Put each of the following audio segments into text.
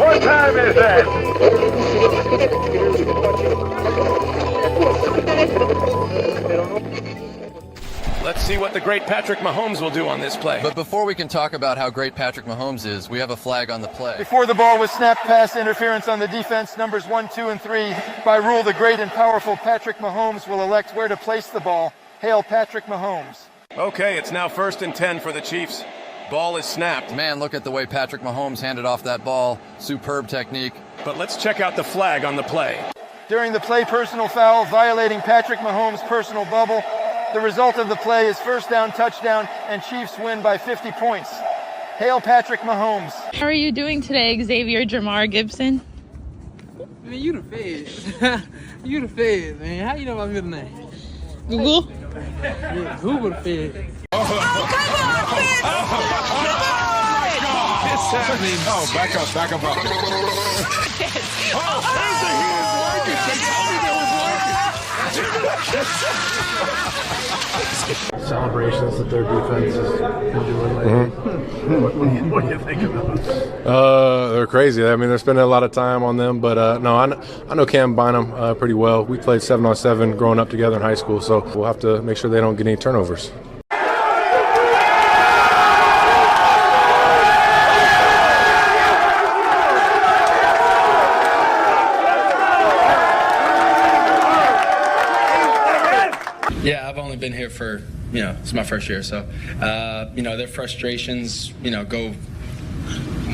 What time is that? Let's see what the great Patrick Mahomes will do on this play. But before we can talk about how great Patrick Mahomes is, we have a flag on the play. Before the ball was snapped, pass interference on the defense, numbers 1, 2, and 3. By rule, the great and powerful Patrick Mahomes will elect where to place the ball. Hail Patrick Mahomes. Okay, it's now 1st and 10 for the Chiefs. Ball is snapped. Man, look at the way Patrick Mahomes handed off that ball. Superb technique. But let's check out the flag on the play. During the play, personal foul, violating Patrick Mahomes' personal bubble. The result of the play is first down, touchdown, and Chiefs win by 50 points. Hail Patrick Mahomes. How are you doing today, Xavier Jamar Gibson? Man, you the feds. You the feds, man. How you know my middle name? Google? Yeah, Google the feds. Oh, come on, feds! Oh, back up. Celebrations that their defense has been doing lately. What do you think of those? They're crazy. I mean, they're spending a lot of time on them, but no, I know Cam Bynum pretty well. We played 7-on-7 growing up together in high school, so we'll have to make sure they don't get any turnovers. Yeah, I've only been here for, it's my first year. So, their frustrations, go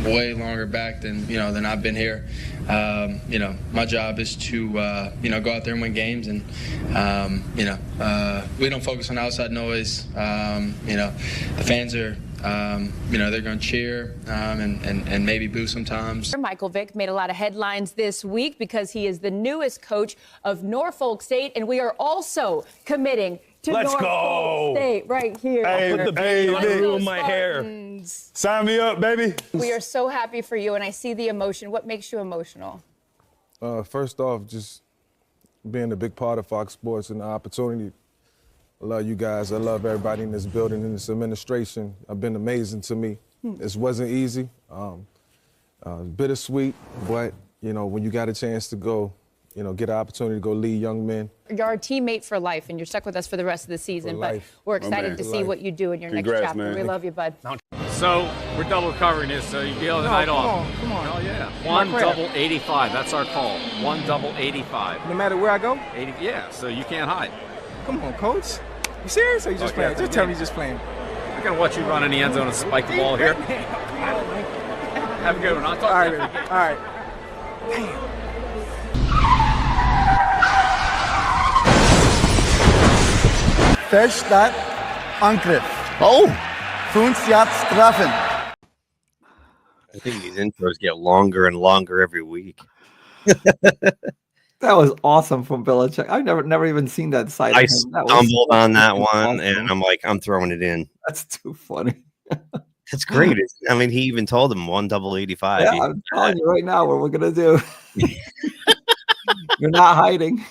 way longer back than I've been here. My job is to, go out there and win games. And, we don't focus on outside noise. The fans are, they're going to cheer and maybe boo sometimes. Michael Vick made a lot of headlines this week because he is the newest coach of Norfolk State, and we are also committing to Norfolk State right here. Hey, put the baby in my hair. Sign me up, baby. We are so happy for you, and I see the emotion. What makes you emotional? First off, just being a big part of Fox Sports and the opportunity. I love you guys. I love everybody in this building and this administration. Have been amazing to me. This wasn't easy, bittersweet, but when you got a chance to go, get an opportunity to go lead young men. You're our teammate for life, and you're stuck with us for the rest of the season. But we're excited to see what you do in your next chapter. Man. We love you, bud. So we're double covering this, so you deal the night off. Come on. Oh yeah. One double 85. That's our call. One double 85. No matter where I go? 80. Yeah. So you can't hide. Come on, coach. You serious or you just playing? Just tell me you're just playing. I'm gonna watch you run in the end zone and spike the ball here. Have a good one. I'll talk to you. All right. Damn. Fehlstart, Angriff. Oh! 5 Yards Strafen. I think these intros get longer and longer every week. That was awesome from Belichick. I've never even seen that side I of him. stumbled on that one, and I'm like, I'm throwing it in. That's too funny. That's great. I mean, he even told him one double 85. Yeah, I'm telling you right now what we're going to do. You're not hiding.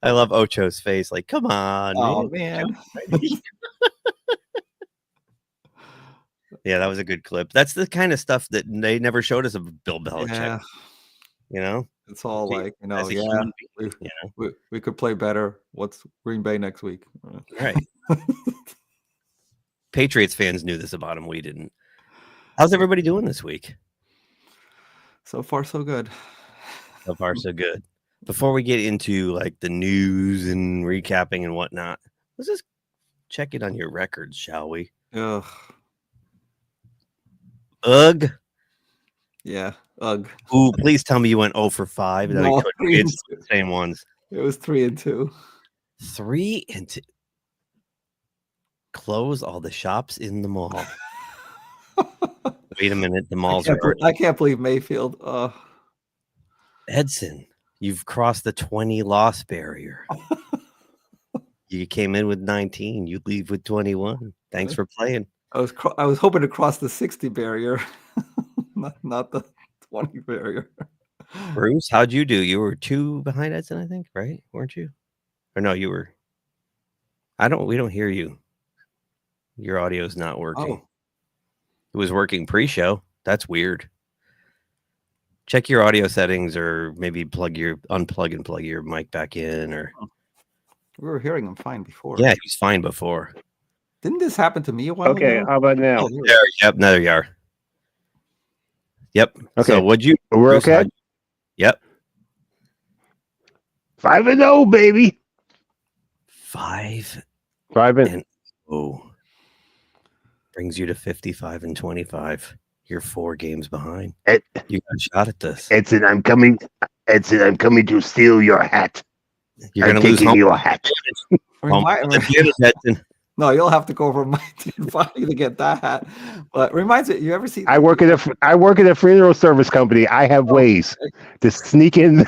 I love Ocho's face. Like, come on. Oh, man. Yeah, that was a good clip. That's the kind of stuff that they never showed us of Bill Belichick. Yeah. It's all like, we could play better. What's Green Bay next week? Right. Patriots fans knew this about him. We didn't. How's everybody doing this week? So far, so good. So far, so good. Before we get into like the news and recapping and whatnot, let's just check in on your records, shall we? Ugh. Yeah. Ugh. Ooh, please tell me you went 0 for 5. No, It's the same ones. It was 3 and 2. 3 and 2. Close all the shops in the mall. Wait a minute. The malls I can't believe Mayfield. Edson, you've crossed the 20 loss barrier. You came in with 19. You leave with 21. Thanks for playing. I was hoping to cross the 60 barrier, not the 20 barrier. Bruce, how'd you do? You were 2 behind Edson, I think, right? Weren't you? Or no, you were. We don't hear you. Your audio is not working. Oh. It was working pre-show. That's weird. check your audio settings, or maybe unplug and plug your mic back in. Or we were hearing him fine before. Yeah, he was fine before. Didn't this happen to me a while ago? Okay, how about now? Yep, there you are. Yep. Okay. So what'd you? We're okay. Yep. 5-0, baby. 5 and 0 brings you to 55-25. You're 4 games behind. You got a shot at this. Edson, I'm coming. Edson, I'm coming to steal your hat. You're going to lose taking your hat. No, you'll have to go over my body to get that hat. But reminds me, you ever see? I work at a funeral service company. I have ways to sneak in.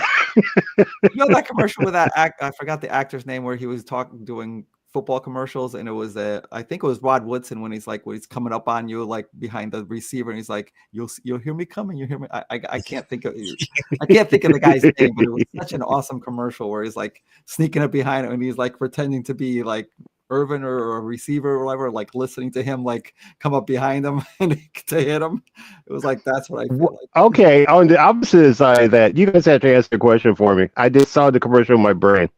You know that commercial with that I forgot the actor's name, where he was doing football commercials, and it was I think it was Rod Woodson, when he's coming up on you like behind the receiver, and he's like, you'll hear me coming, you hear me. I can't think of the guy's name, but it was such an awesome commercial where he's like sneaking up behind him, and he's like pretending to be like Irvin or a receiver or whatever, like listening to him like come up behind him and to hit him. It was like, that's what I feel like. Okay, on the opposite side of that, you guys have to answer the question for me. I just saw the commercial in my brain.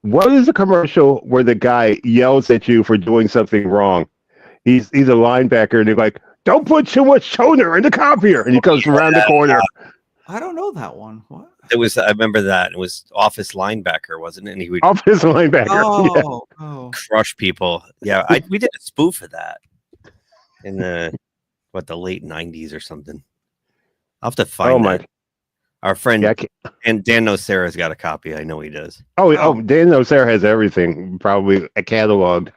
What is the commercial where the guy yells at you for doing something wrong? He's a linebacker, and they're like, "Don't put too much toner in the copier," and he comes around the corner. I don't know that one. What? It was. I remember that. It was office linebacker, wasn't it? And he would office linebacker. Crush people. Yeah, we did a spoof of that in the late 90s or something. I'll have to find that. Our friend and Dan Nocera's got a copy. I know he does. Oh, Dan Nocera has everything, probably a cataloged.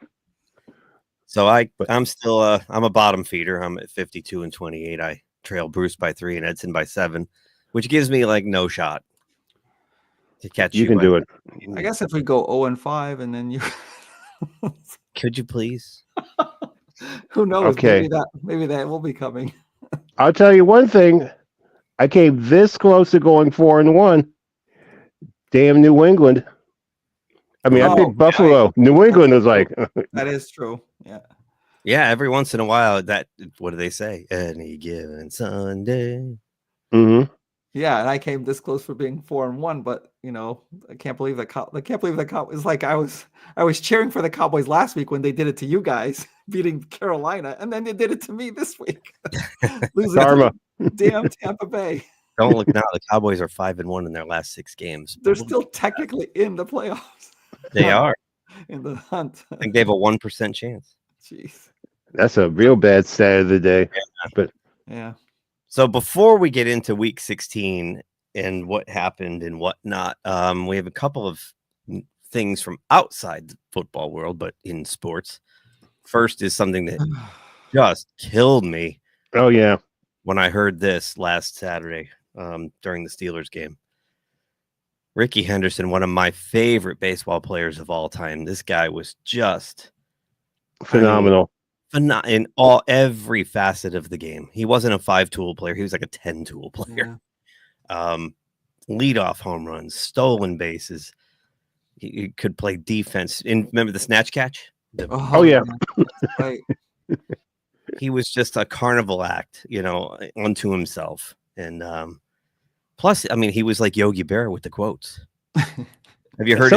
So I'm still I'm a bottom feeder. I'm at 52-28. I trail Bruce by 3 and Edson by 7, which gives me like no shot to catch you. You can do it. I guess if we go 0-5 and then you could you please? Who knows? Okay. Maybe that will be coming. I'll tell you one thing. I came this close to going 4-1. Damn New England. I mean, I picked Buffalo. New England was like that is true. Yeah. Yeah, every once in a while, what do they say? Any given Sunday. Mm-hmm. Yeah, and I came this close for being 4-1, but I can't believe that. I can't believe that. It's like I was cheering for the Cowboys last week when they did it to you guys, beating Carolina, and then they did it to me this week, losing Karma. Damn Tampa Bay. Don't look now. The Cowboys are 5-1 in their last 6 games. They're still technically in the playoffs. They are in the hunt. I think they have a 1% chance. Jeez, that's a real bad stat of the day. But yeah. So before we get into Week 16 and what happened and whatnot, we have a couple of things from outside the football world, but in sports. First is something that just killed me. Oh yeah. When I heard this last Saturday during the Steelers game. Ricky Henderson, one of my favorite baseball players of all time. This guy was just phenomenal. In every facet of the game. He wasn't a 5-tool player. He was like a 10-tool player. Yeah. Leadoff home runs, stolen bases. He could play defense. And remember the snatch catch? Oh yeah. Right. He was just a carnival act, unto himself. And plus, I mean, he was like Yogi Berra with the quotes. Have you heard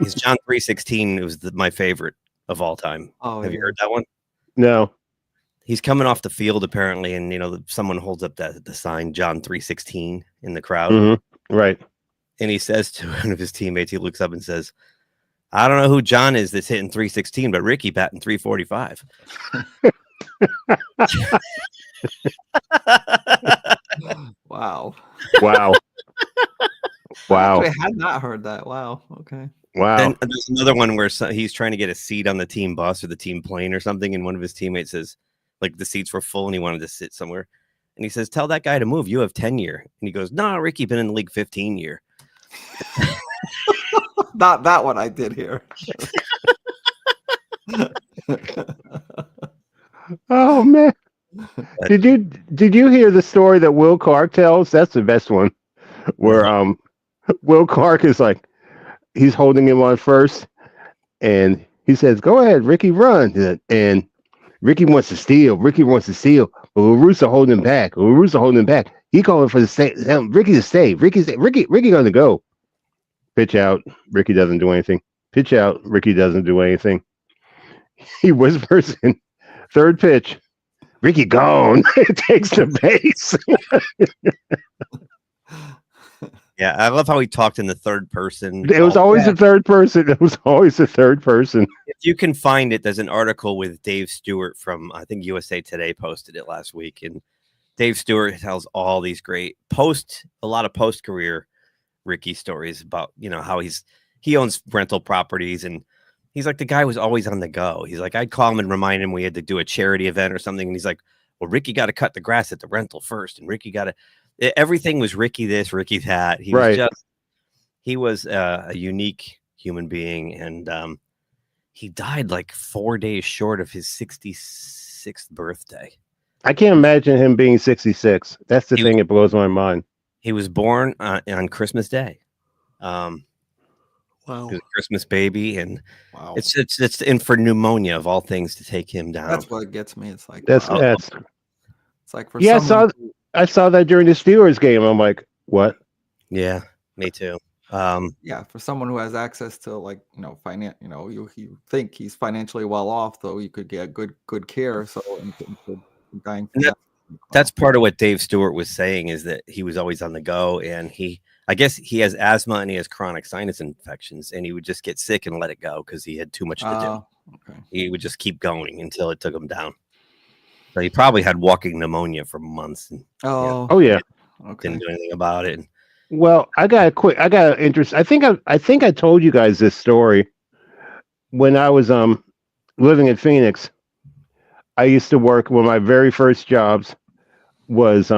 his John 3:16? It was my favorite of all time. Oh, have you heard that one? No. He's coming off the field apparently, and someone holds up the sign John 3:16 in the crowd. Mm-hmm. Right. And he says to one of his teammates, he looks up and says, "I don't know who John is that's hitting 3:16, but Ricky batting 3:45." Wow. Wow. Wow. I had not heard that. Wow. Okay. Wow. And there's another one where he's trying to get a seat on the team bus or the team plane or something, and one of his teammates says, like, the seats were full and he wanted to sit somewhere. And he says, "Tell that guy to move. You have 10 year." And he goes, "No, Ricky been in the league 15 year." Not that one I did hear. Oh man. Did you hear the story that Will Clark tells? That's the best one. Where Will Clark is like, he's holding him on first, and he says, "Go ahead, Ricky, run." And Ricky wants to steal. But LaRusso holding him back. He calling for the stay. Ricky to stay. Ricky going to go. Pitch out. Ricky doesn't do anything. Pitch out. Ricky doesn't do anything. He whispers in third pitch. Ricky gone. Takes the base. Yeah, I love how he talked in the third person. It was always the third person. It was always the third person. If you can find it, there's an article with Dave Stewart from, I think, USA Today posted it last week. And Dave Stewart tells all these great a lot of post-career Ricky stories about, how he owns rental properties. And he's like, the guy was always on the go. He's like, I'd call him and remind him we had to do a charity event or something. And he's like, well, Ricky got to cut the grass at the rental first. And Ricky got to... Everything was Ricky this, Ricky that. He was a unique human being, and he died like 4 days short of his 66th birthday. I can't imagine him being 66. That's the thing that blows my mind. He was born on Christmas Day. Wow. He was a Christmas baby, and it's in for pneumonia of all things to take him down. That's what gets me. It's like that's it's like for I saw that during the Steelers game. I'm like, what? Yeah, me too. Yeah, for someone who has access to you think he's financially well off, though you could get good care. So dying from that's part of what Dave Stewart was saying, is that he was always on the go, and I guess he has asthma and he has chronic sinus infections, and he would just get sick and let it go because he had too much to do. Okay. He would just keep going until it took him down. So he probably had walking pneumonia for months. And, oh yeah. Okay. Didn't do anything about it. Well, I got interest. I think I told you guys this story when I was living in Phoenix. I used to work. One of my very first jobs was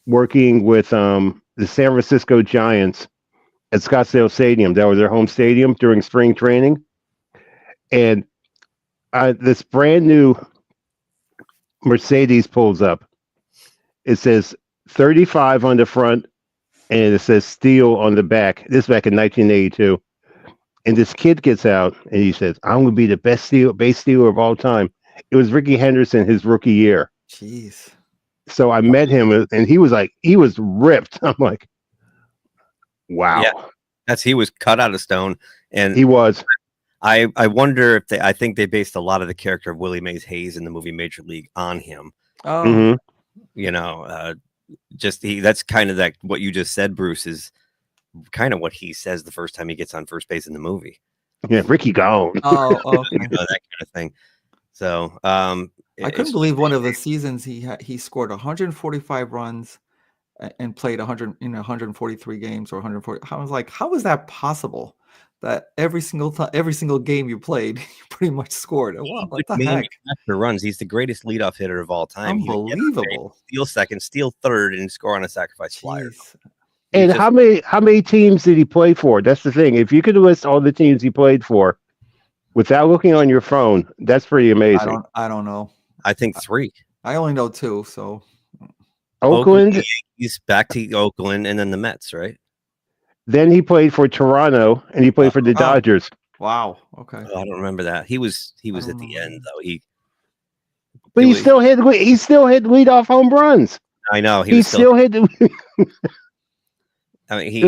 working with the San Francisco Giants at Scottsdale Stadium. That was their home stadium during spring training, and this brand new Mercedes pulls up. It says 35 on the front, and it says Steel on the back. This is back in 1982. And this kid gets out, and he says, "I'm going to be the best base stealer of all time." It was Ricky Henderson, his rookie year. Jeez. So I met him, and he was ripped. I'm like, wow. Yeah, he was cut out of stone, and he was. I wonder if I think they based a lot of the character of Willie Mays Hayes in the movie Major League on him. Oh, that's kind of what you just said, Bruce, is kind of what he says the first time he gets on first base in the movie. Yeah, Ricky gone. Oh, okay. That kind of thing. So I couldn't believe one of the seasons he scored 145 runs and played 143 games or 140. I was like, how is that possible? That every single game you played, you pretty much scored. What the heck? Runs. He's the greatest leadoff hitter of all time. Unbelievable. Steal second, steal third, and score on a sacrifice flyer. And how many teams did he play for? That's the thing. If you could list all the teams he played for without looking on your phone, that's pretty amazing. I don't know. I think 3. I only know 2. So Oakland. He's back to Oakland, and then the Mets, right? Then he played for Toronto, and he played for the Dodgers. Wow. Okay. Oh, I don't remember that. He was at the end though. But he still hit leadoff home runs. I know he still hit. I mean, he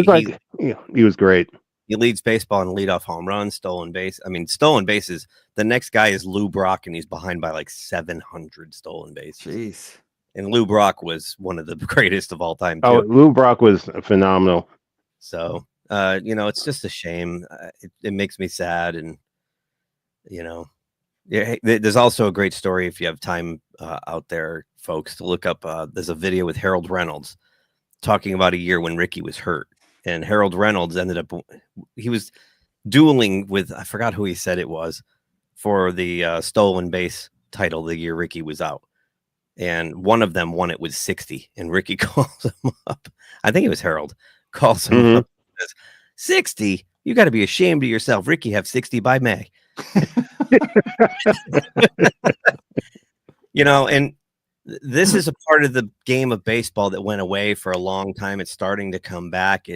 was great. He leads baseball in leadoff home runs, stolen bases. The next guy is Lou Brock, and he's behind by like 700 stolen bases. Jeez. And Lou Brock was one of the greatest of all time, too. Oh, Lou Brock was phenomenal. So, it's just a shame. It makes me sad. And, there's also a great story, if you have time out there, folks, to look up. There's a video with Harold Reynolds talking about a year when Ricky was hurt. And Harold Reynolds he was dueling with, I forgot who he said it was, for the stolen base title the year Ricky was out. And one of them won it with 60. And Ricky calls him up. I think it was Harold. Calls him up and says, 60? You got to be ashamed of yourself. Ricky have 60 by May. And this is a part of the game of baseball that went away for a long time. It's starting to come back.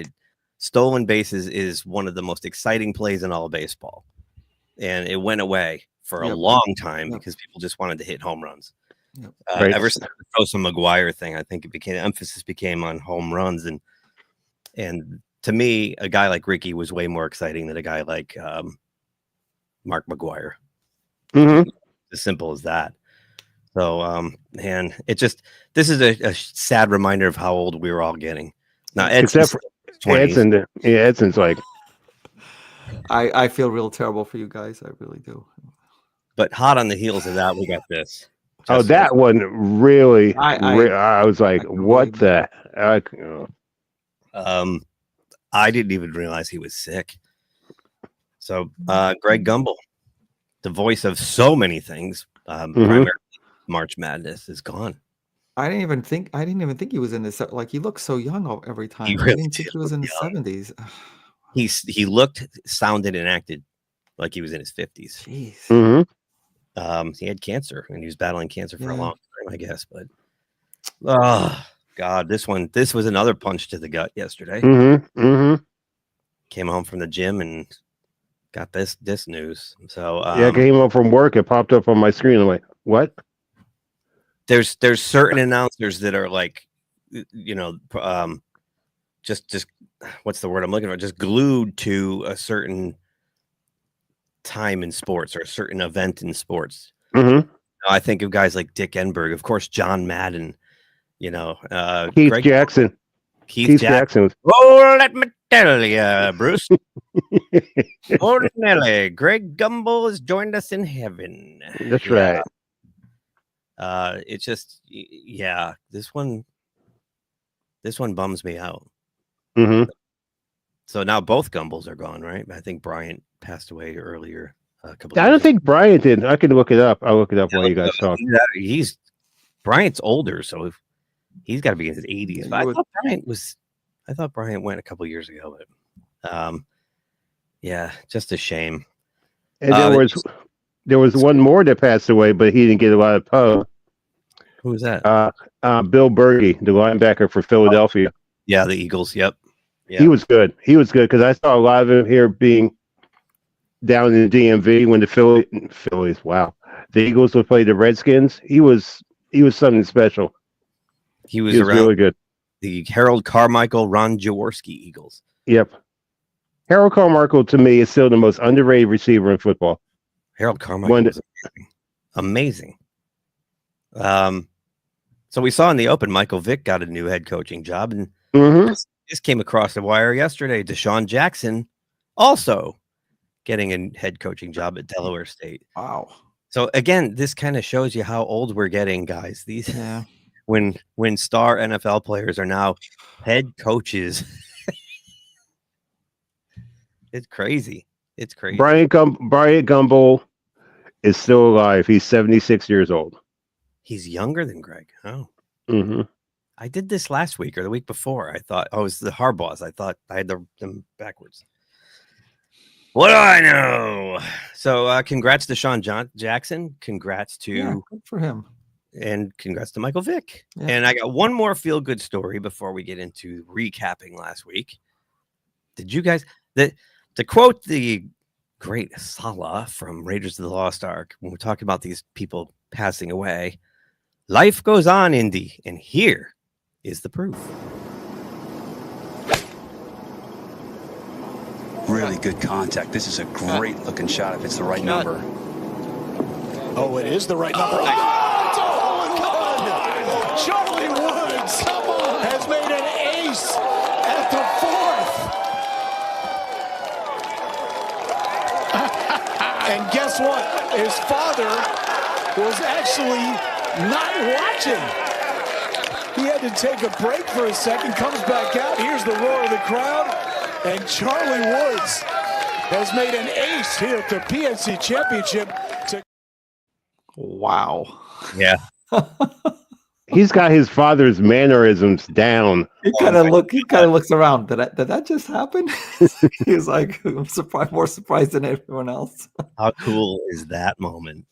Stolen bases is one of the most exciting plays in all of baseball. And it went away for a long time because people just wanted to hit home runs. Ever since the Sosa McGuire thing, I think emphasis became on home runs, and to me, a guy like Ricky was way more exciting than a guy like Mark McGuire. Mm-hmm. As simple as that. So, man, this is a sad reminder of how old we were all getting. Now, except for Edson, Edson's like, I feel real terrible for you guys. I really do. But hot on the heels of that, we got this. That one really. I was like, what the heck? I didn't even realize he was sick. So, Greg Gumbel, the voice of so many things, primarily March Madness, is gone. I didn't even think he was in this. Like, he looks so young every time. He really I didn't think he was in his 70s. He looked, sounded, and acted like he was in his 50s. Jeez. Mm-hmm. He had cancer, and he was battling cancer for a long time, I guess. But oh God, this was another punch to the gut yesterday. Came home from the gym and got this news. So I came home from work. It popped up on my screen. I'm like, what? There's certain announcers that are like, just what's the word I'm looking for? Just glued to a certain time in sports or a certain event in sports. I think of guys like Dick Enberg, of course, John Madden, Keith Jackson. Keith Jackson. Oh, let me tell you, Bruce. Ordinarily, Greg Gumbel has joined us in heaven. That's right. It's just, this one bums me out. So now both Gumbels are gone, right? I think Bryant passed away earlier. I don't think Bryant did. I can look it up. I'll look it up while you guys talk. Bryant's older, so he's got to be in his 80s. But I thought Bryant went a couple years ago. But just a shame. And there was one more that passed away, but he didn't get a lot of pub. Who was that? Bill Berge, the linebacker for Philadelphia. Yeah, the Eagles. Yep. Yeah. He was good. Because I saw a lot of him here being down in the DMV when the Phillies. Wow, the Eagles would play the Redskins. He was something special. He was around really good. The Harold Carmichael, Ron Jaworski Eagles. Yep. Harold Carmichael to me is still the most underrated receiver in football. Harold Carmichael was amazing. So we saw in the open, Michael Vick got a new head coaching job, and this came across the wire yesterday. Deshaun Jackson also getting a head coaching job at Delaware State. Wow. So again, this kind of shows you how old we're getting, guys. When star NFL players are now head coaches. It's crazy. It's crazy. Bryant Gumbel is still alive. He's 76 years old. He's younger than Greg. Oh. I did this last week or the week before. I thought, it was the Harbaughs. I thought I had them backwards. What do I know? So congrats to Deshaun Jackson. Congrats to good for him. And congrats to Michael Vick. Yeah. And I got one more feel-good story before we get into recapping last week. Did you guys to quote the great Salah from Raiders of the Lost Ark when we're talking about these people passing away? Life goes on, Indy, and here is the proof. Really good contact. This is a great looking shot if it's the right number. Oh, it is the right number. Charlie Woods has made an ace at the fourth. And guess what? His father was actually not watching. He had to take a break for a second, comes back out. Here's the roar of the crowd. And Charlie Woods has made an ace here at the PNC Championship. Wow. Yeah. He's got his father's mannerisms down. He kind of looks around. Did that just happen? He's like, I'm more surprised than everyone else. How cool is that moment?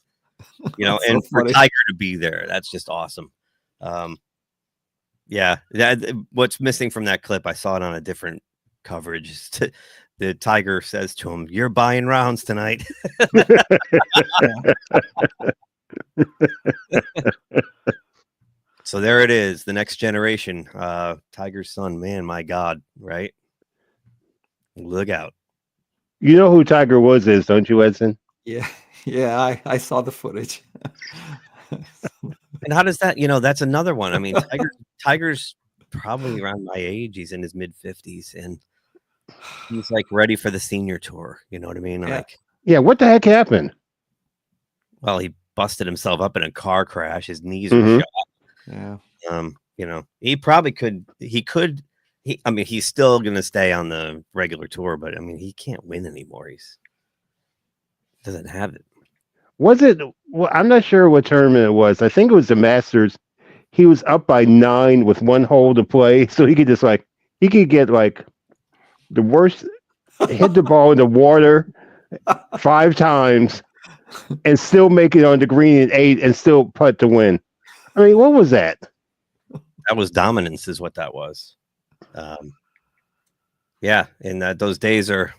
And so for funny. Tiger to be there, that's just awesome. What's missing from that clip, I saw it on a different coverage. The Tiger says to him, "You're buying rounds tonight." So there it is, the next generation. Tiger's son, man, my God, right? Look out. You know who Tiger Woods is, don't you, Edson? Yeah, yeah, I saw the footage. And how does that, that's another one. I mean, Tiger's probably around my age. He's in his mid-50s, and he's like ready for the senior tour. You know what I mean? Yeah. Like, Yeah, what the heck happened? well, he busted himself up in a car crash. His knees were shot. Yeah. He probably could. He's still going to stay on the regular tour, but I mean, he can't win anymore. He's doesn't have it. Was it? Well, I'm not sure what tournament it was. I think it was the Masters. He was up by 9 with 1 hole to play, so he could get the worst, hit the ball in the water 5 times, and still make it on the green at 8 and still putt to win. I mean, what was that? That was dominance, is what that was. Yeah, and those days are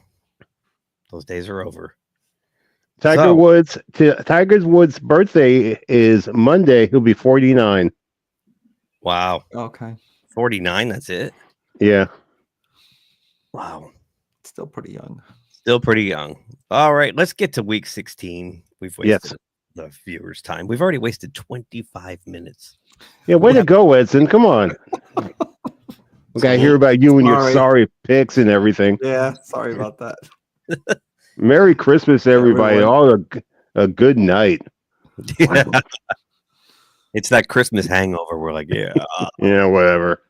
over. Tiger Woods' birthday is Monday. He'll be 49. Wow. Okay. 49. That's it. Yeah. Wow. Still pretty young. All right, let's get to week 16. We've wasted the viewers' time. We've already wasted 25 minutes. Yeah, way to go, Edson. Come on. We got to hear about you and your sorry picks and everything. Yeah, sorry about that. Merry Christmas, everybody. All a good night. Yeah. It's that Christmas hangover. We're like, yeah. Yeah, whatever.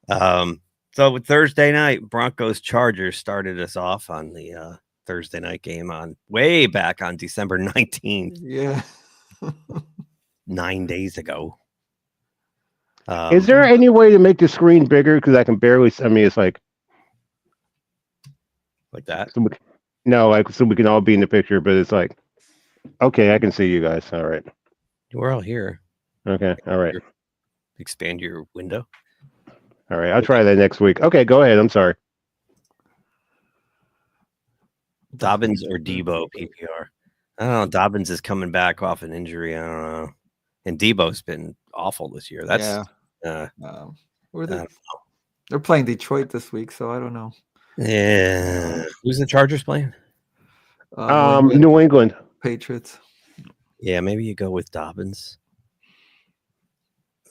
So Thursday night, Broncos Chargers started us off on the Thursday night game on way back on December 19th. Yeah. 9 days ago. Is there any way to make the screen bigger? Because I can barely. I mean, it's like that. So we can all be in the picture, but it's like, okay, I can see you guys. All right. We're all here. Okay. All right. Expand your window. All right. I'll try that next week. Okay, go ahead. I'm sorry. Dobbins or Debo PPR? I don't know. Dobbins is coming back off an injury. I don't know. And Debo's been awful this year. That's they're playing Detroit this week, so I don't know. Yeah. Who's the Chargers playing? New England Patriots. Yeah, maybe you go with Dobbins.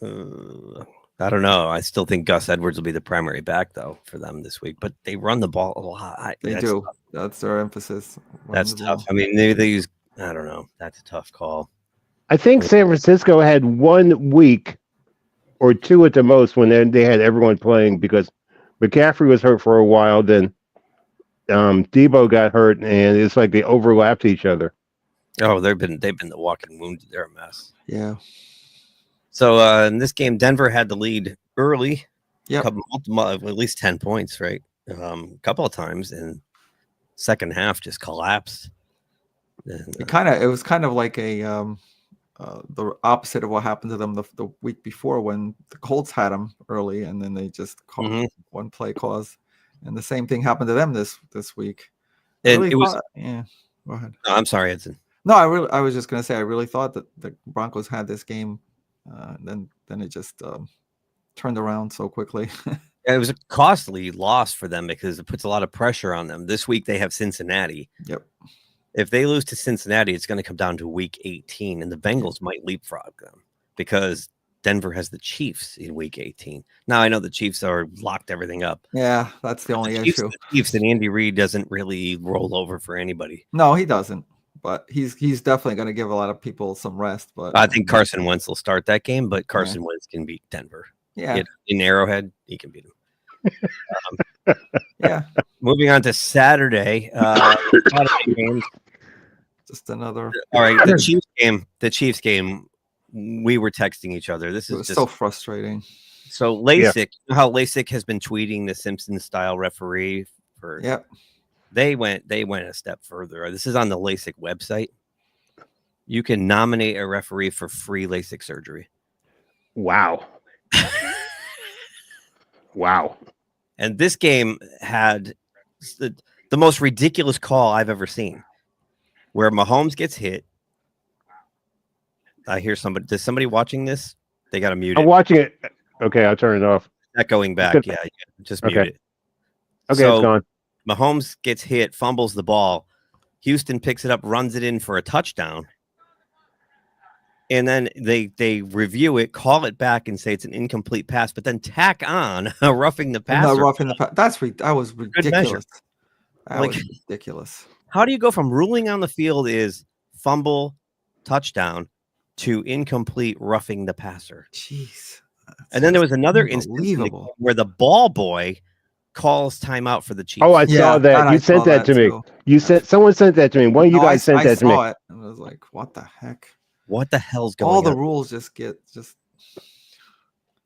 I don't know. I still think Gus Edwards will be the primary back, though, for them this week. But they run the ball a lot. They do. Tough. That's their emphasis. That's tough. I mean, maybe they use. I don't know. That's a tough call. I think San Francisco had 1 week or 2 at the most when they had everyone playing because McCaffrey was hurt for a while. Then Debo got hurt, and it's like they overlapped each other. Oh, they've been the walking wounded. They're a mess. Yeah. So in this game, Denver had the lead early. Yeah. At least 10 points, right? A couple of times, and second half just collapsed. And, it was kind of like the opposite of what happened to them the week before when the Colts had them early, and then they just called one play cause, and the same thing happened to them this week. And really it was. Yeah. Go ahead. No, I'm sorry, Edson. No, I was just gonna say I really thought that the Broncos had this game, then it just turned around so quickly. Yeah, it was a costly loss for them because it puts a lot of pressure on them. This week they have Cincinnati. Yep. If they lose to Cincinnati, it's going to come down to week 18, and the Bengals might leapfrog them because Denver has the Chiefs in week 18. Now, I know the Chiefs are locked everything up. Yeah, that's the only issue. The Chiefs and Andy Reid doesn't really roll over for anybody. No, he doesn't. But he's definitely going to give a lot of people some rest. But I think Carson Wentz will start that game, but Carson Wentz can beat Denver. Yeah. In Arrowhead, he can beat him. Yeah. Moving on to Saturday. Just another. All right, the Chiefs game. We were texting each other. This is just so frustrating. So LASIK, you know how LASIK has been tweeting the Simpsons style referee for. Yep. They went a step further. This is on the LASIK website. You can nominate a referee for free LASIK surgery. Wow. Wow. And this game had the most ridiculous call I've ever seen, where Mahomes gets hit. I hear somebody. Does somebody watching this? They got to mute it. I'm watching it. Okay, I'll turn it off. Echoing back. Yeah, just mute it. Okay, So, it's gone. Mahomes gets hit, fumbles the ball. Houston picks it up, runs it in for a touchdown. And then they review it, call it back, and say it's an incomplete pass, but then tack on a roughing the passer. No, roughing the pass. That was ridiculous. That Like, was ridiculous. How do you go from ruling on the field is fumble, touchdown, to incomplete roughing the passer? Jeez. And then there was another instance where the ball boy calls timeout for the Chiefs. Oh, I saw that. You sent that to me. You sent someone sent that to me. One of you guys sent that to me. I saw it, and I was like, "What the heck? What the hell's going on?" All the rules just get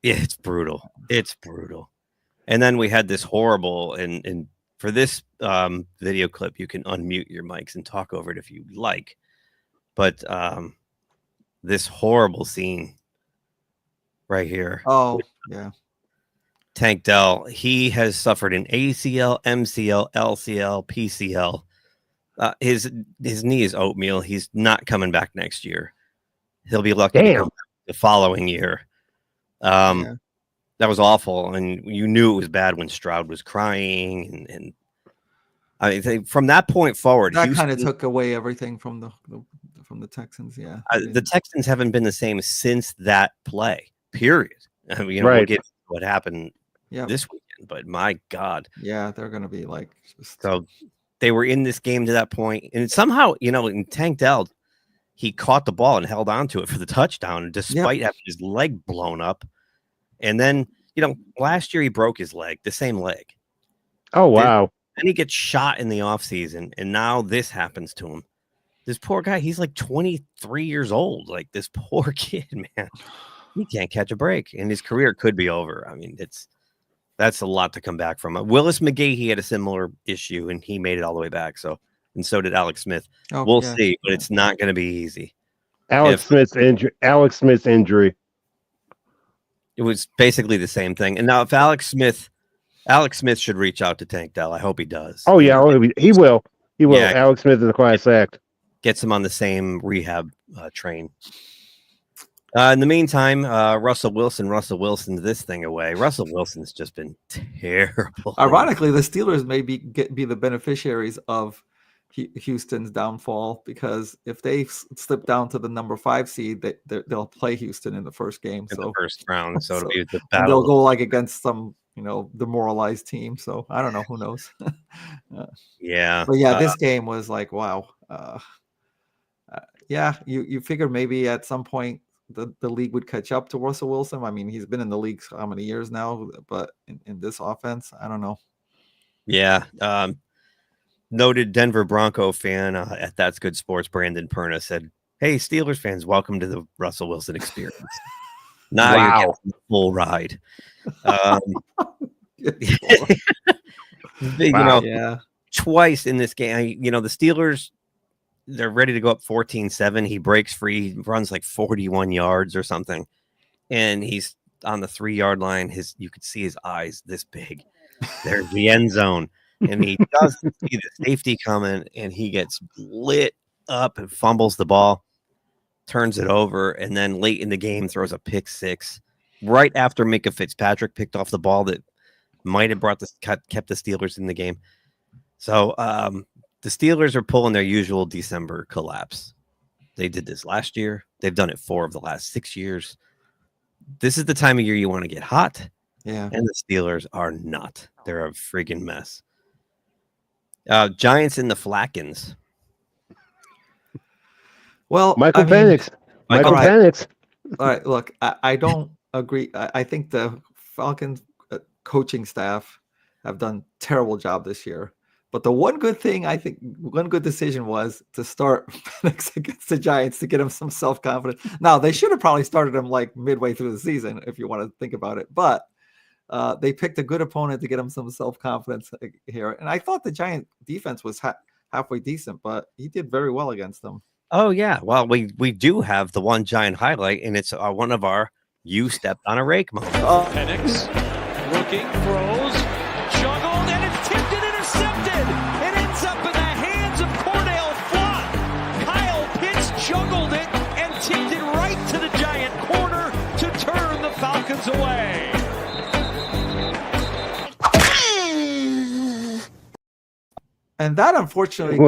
Yeah, it's brutal. It's brutal. And then we had this horrible and for this video clip, you can unmute your mics and talk over it if you like. But this horrible scene right here. Oh, yeah. Tank Dell, he has suffered an ACL, MCL, LCL, PCL. His knee is oatmeal. He's not coming back next year. He'll be lucky to come back the following year. That was awful, and you knew it was bad when Stroud was crying, and I think from that point forward, that kind of took away everything from the Texans. Yeah, the Texans haven't been the same since that play. Period. I mean, we'll get to what happened this weekend, but my God, yeah, they're going to be like so. They were in this game to that point, and somehow, in Tank Dell, he caught the ball and held on to it for the touchdown, despite having his leg blown up. And then, last year he broke his leg, the same leg. Oh, wow. And he gets shot in the offseason, and now this happens to him. This poor guy, he's like 23 years old. Like, this poor kid, man. He can't catch a break, and his career could be over. I mean, that's a lot to come back from. Willis McGahee, he had a similar issue, and he made it all the way back. And so did Alex Smith. We'll see, but it's not going to be easy. Alex Smith's injury. It was basically the same thing. And now if Alex Smith should reach out to Tank Dell. I hope he does. Oh, yeah, he will. He will. Yeah. Alex Smith is a class act. Gets him on the same rehab train. In the meantime, Russell Wilson's this thing away. Russell Wilson's just been terrible. Ironically, the Steelers may be the beneficiaries of Houston's downfall, because if they slip down to the number 5 seed, they'll play Houston in the first game. In the first round, so it'll be the battle. battle. They'll go like against some demoralized team. So I don't know. Who knows? Yeah. But yeah, this game was like, wow. Yeah, you figure maybe at some point the league would catch up to Russell Wilson. I mean, he's been in the league how many years now? But in this offense, I don't know. Yeah. Noted Denver Bronco fan at That's Good Sports, Brandon Perna, said, "Hey, Steelers fans, welcome to the Russell Wilson experience. Now you're getting the full ride." Twice in this game, the Steelers, they're ready to go up 14-7. He breaks free, runs like 41 yards or something, and he's on the 3-yard line. You could see his eyes this big. There's the end zone. And he doesn't see the safety coming, and he gets lit up and fumbles the ball, turns it over, and then late in the game throws a pick six right after Minka Fitzpatrick picked off the ball that might have kept the Steelers in the game. So the Steelers are pulling their usual December collapse. They did this last year. They've done it 4 of the last 6 years. This is the time of year you want to get hot. Yeah. And the Steelers are not. They're a freaking mess. Giants in the Flackens. Well, Michael Penix. All right, look, I don't agree. I think the Falcons coaching staff have done a terrible job this year. But the one good decision was to start Penix against the Giants to get him some self-confidence. Now, they should have probably started him like midway through the season, if you want to think about it. But they picked a good opponent to get him some self-confidence here. And I thought the Giant defense was halfway decent, but he did very well against them. Oh, yeah. Well, we do have the one Giant highlight, and it's one of our "you stepped on a rake" moments. Penix looking, throws, juggled, and it's tipped and intercepted. It ends up in the hands of Cordell Flott. Kyle Pitts juggled it and tipped it right And that unfortunately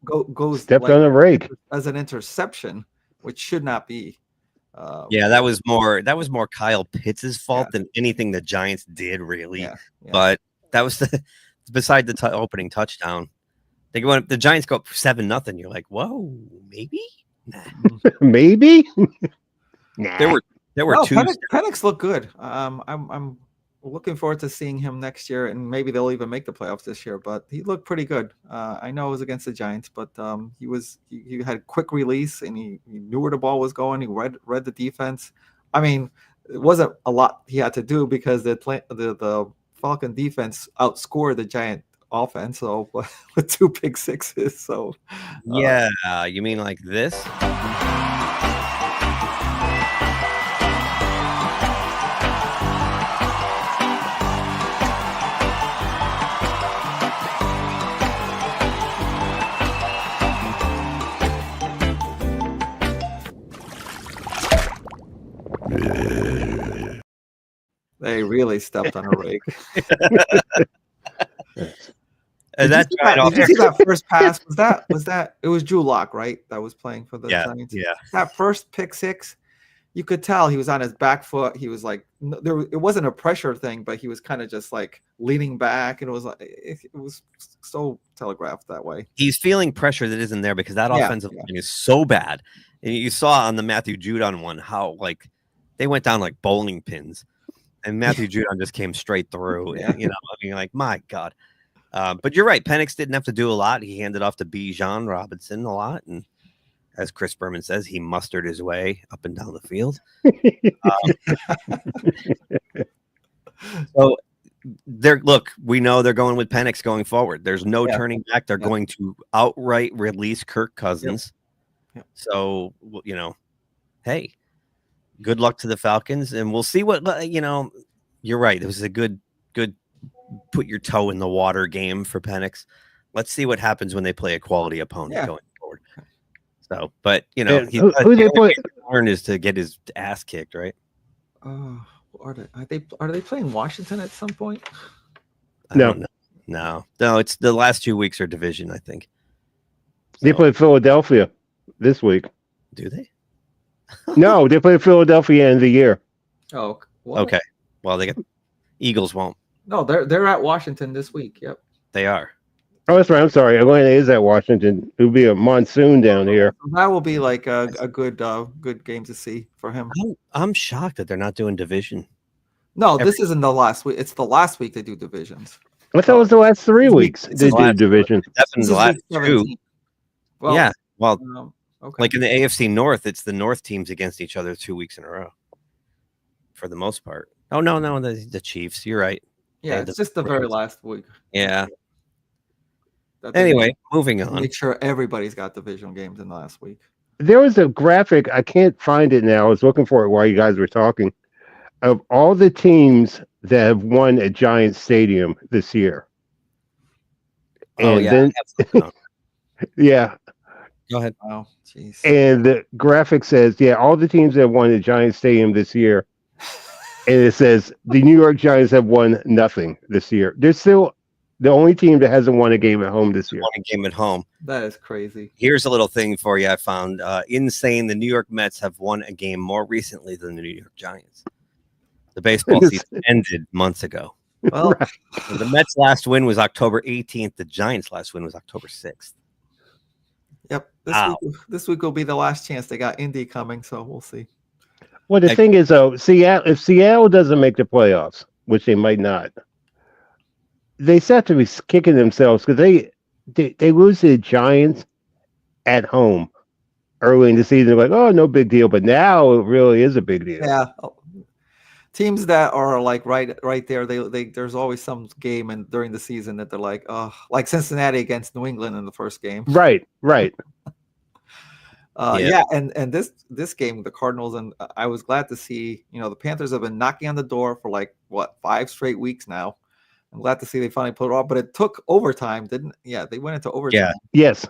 goes stepped like, on a rake as an interception, which should not be. Yeah, that was more Kyle Pitts' fault than anything the Giants did, really. Yeah. But that was beside the opening touchdown. They go the Giants go up 7-0. You're like, whoa, maybe, maybe. Nah. There were two. Penix looked good. I'm looking forward to seeing him next year, and maybe they'll even make the playoffs this year. But he looked pretty good. I know it was against the Giants, but he had quick release, and he knew where the ball was going. He read the defense. I mean, it wasn't a lot he had to do because the Falcon defense outscored the Giant offense. So with 2 pick sixes. So yeah, you mean like this? They really stepped on a rake. Did you see that first pass? Was that it was Drew Lock, right? That was playing for the Giants. Yeah. That first pick six, you could tell he was on his back foot. He was like, it wasn't a pressure thing, but he was kind of just like leaning back, and it was like it was so telegraphed that way. He's feeling pressure that isn't there because that offensive line is so bad. And you saw on the Matthew Judon one how like they went down like bowling pins, and Matthew Judon just came straight through. And, I mean, like, my God. But you're right. Penix didn't have to do a lot. He handed off to Bijan Robinson a lot, and as Chris Berman says, he mustered his way up and down the field. So we know they're going with Penix going forward. There's no turning back. They're going to outright release Kirk Cousins. So, hey, good luck to the Falcons, and we'll see what, you're right. It was a good put your toe in the water game for Penix. Let's see what happens when they play a quality opponent going forward. So, but, who they learn is to get his ass kicked, right? Are they playing Washington at some point? No, it's the last 2 weeks are division, I think. They play Philadelphia this week. Do they? No, they play Philadelphia in the year. Oh, well, okay. Well, they got Eagles won't. No, they're at Washington this week. Yep, they are. Oh, that's right. I'm sorry. Atlanta is at Washington. It'll be a monsoon down here. That will be like a good game to see for him. I'm shocked that they're not doing division. No, this isn't the last week. It's the last week they do divisions. I thought it was the last 3 weeks they do division. Definitely the last 2. Well, yeah. Well, okay. Like in the AFC North, it's the North teams against each other 2 weeks in a row, for the most part. Oh no, the Chiefs. You're right. Yeah, it's just the very last week. Yeah. Anyway, moving on. Make sure everybody's got divisional games in the last week. There was a graphic. I can't find it now. I was looking for it while you guys were talking. Of all the teams that have won at Giants Stadium this year. And then, yeah. Go ahead. Oh, jeez. And the graphic says, all the teams that have won at Giants Stadium this year. And it says the New York Giants have won nothing this year. They're still the only team that hasn't won a game at home this year. Won a game at home. That is crazy. Here's a little thing for you I found. Insane. The New York Mets have won a game more recently than the New York Giants. The baseball season ended months ago. Well, the Mets' last win was October 18th. The Giants' last win was October 6th. Yep. This week will be the last chance. They got Indy coming, so we'll see. Well, the thing is, though, if Seattle doesn't make the playoffs, which they might not, they have to be kicking themselves because they lose to the Giants at home early in the season. They're like, oh, no big deal. But now it really is a big deal. Yeah. Teams that are like right there, they there's always some game and during the season that they're like, oh, like Cincinnati against New England in the first game. Right. And this game, the Cardinals, and I was glad to see, the Panthers have been knocking on the door for 5 straight weeks now. I'm glad to see they finally pulled it off, but it took overtime, didn't? Yeah, they went into overtime. Yeah. Yes.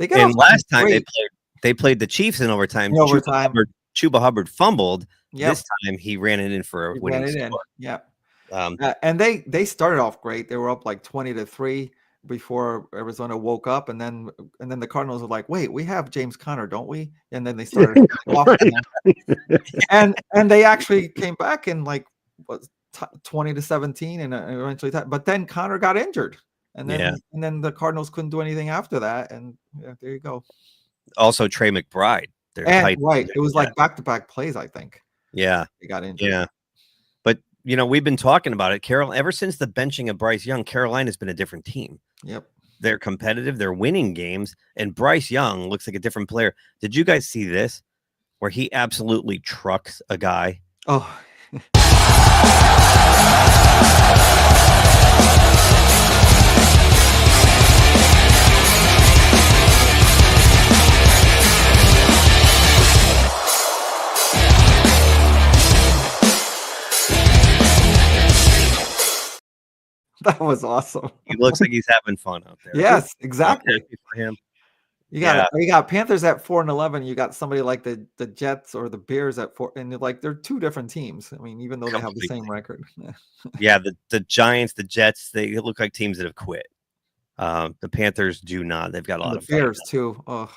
And last time they played the Chiefs in overtime. Chuba Hubbard fumbled. Yep. This time he ran it in for a winning score. Yeah. And they started off great. They were up 20-3. before Arizona woke up, and then the Cardinals were like, "Wait, we have James Conner, don't we?" And then they started off, and they actually came back and like was 20-17, and eventually. But then Conner got injured, and then the Cardinals couldn't do anything after that, and there you go. Also, Trey McBride. And it was like back-to-back plays, I think. Yeah, he got injured. Yeah, but we've been talking about it, Carol. Ever since the benching of Bryce Young, Carolina's been a different team. Yep. They're competitive. They're winning games. And Bryce Young looks like a different player. Did you guys see this where he absolutely trucks a guy? Oh, that was awesome. He looks like he's having fun out there. Yes, exactly. For him. You got Panthers at 4-11. You got somebody like the Jets or the Bears at 4, and they're two different teams. I mean, even though they have the same record. Yeah, the Giants, the Jets, they look like teams that have quit. The Panthers do not. They've got a lot of Bears too. Oh,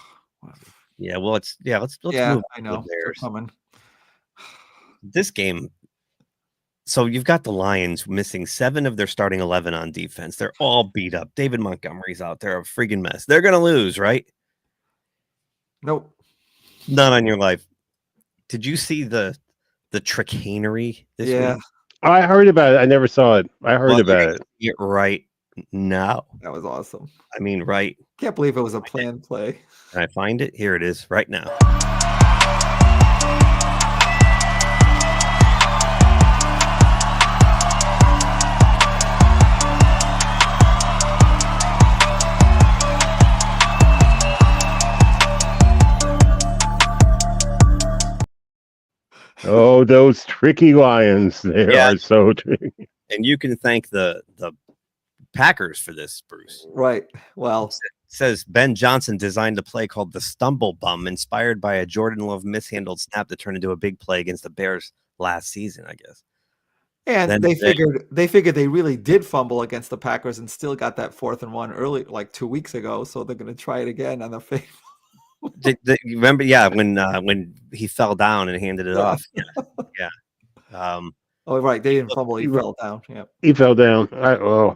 yeah. Well, let's move. I know. They're coming. This game. So you've got the Lions missing 7 of their starting 11 on defense. They're all beat up. David Montgomery's out there, a friggin' mess. They're gonna lose, right? Nope. Not on your life. Did you see the chicanery this week? I heard about it. I never saw it. I heard about it. You're right now. That was awesome. I mean, right. Can't believe it was a planned play. Can I find it? Here it is right now. Oh, those tricky Lions. They are so tricky. And you can thank the Packers for this, Bruce. Right. Well, it says Ben Johnson designed a play called the Stumble Bum, inspired by a Jordan Love mishandled snap that turned into a big play against the Bears last season, I guess. And then they figured they really did fumble against the Packers and still got that 4th and 1 early, like 2 weeks ago. So they're going to try it again on the fake. You remember, when he fell down and handed it off. Yeah. Oh, right. They didn't fumble. He fell down. Yeah. He fell down.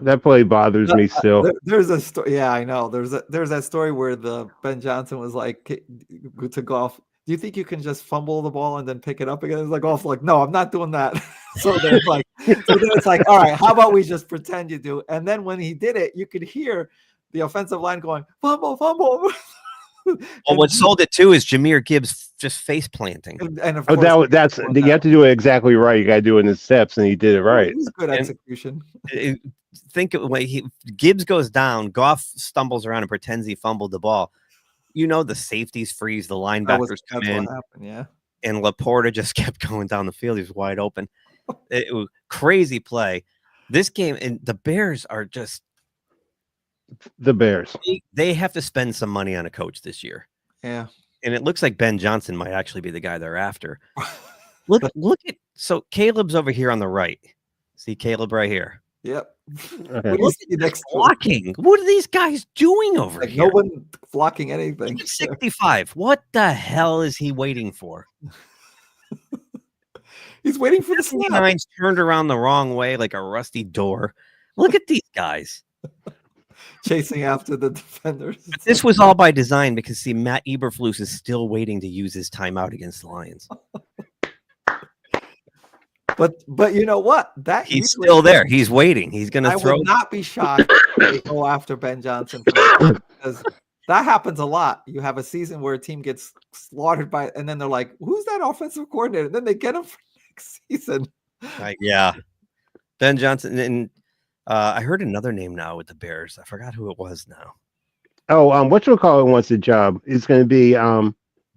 That play bothers me still. There's a story. Yeah, I know. There's that story where the Ben Johnson was like to golf. Do you think you can just fumble the ball and then pick it up again? It's like golf. Like, no, I'm not doing that. So then it's like, all right, how about we just pretend you do? And then when he did it, you could hear the offensive line going, fumble, fumble. Well, what sold it too is Jahmyr Gibbs just face planting. And of course, that's you have to do it exactly right. You got to do it in the steps, and he did it right. It was good execution. Think of when Gibbs goes down, Goff stumbles around and pretends he fumbled the ball. The safeties freeze, the linebackers come in. What happened, yeah. And Laporta just kept going down the field. He was wide open. It was crazy play. This game, and the Bears are just. The Bears. They have to spend some money on a coach this year. Yeah. And it looks like Ben Johnson might actually be the guy they're after. Look at Caleb's over here on the right. See Caleb right here. Yep. Okay. Look at next blocking. What are these guys doing over here? No one blocking anything. 65. What the hell is he waiting for? He's waiting for the snap. Nine's turned around the wrong way like a rusty door. Look at these guys. Chasing after the defenders. But this was all by design because Matt Eberflus is still waiting to use his timeout against the Lions. But you know what? He's still there. He's waiting. He's going to throw. I would not be shocked if they go after Ben Johnson because that happens a lot. You have a season where a team gets slaughtered and then they're like, "Who's that offensive coordinator?" And then they get him for next season. Yeah, Ben Johnson and. I heard another name now with the Bears. I forgot who it was now. Oh, whatchamacallit wants the job. It's going to be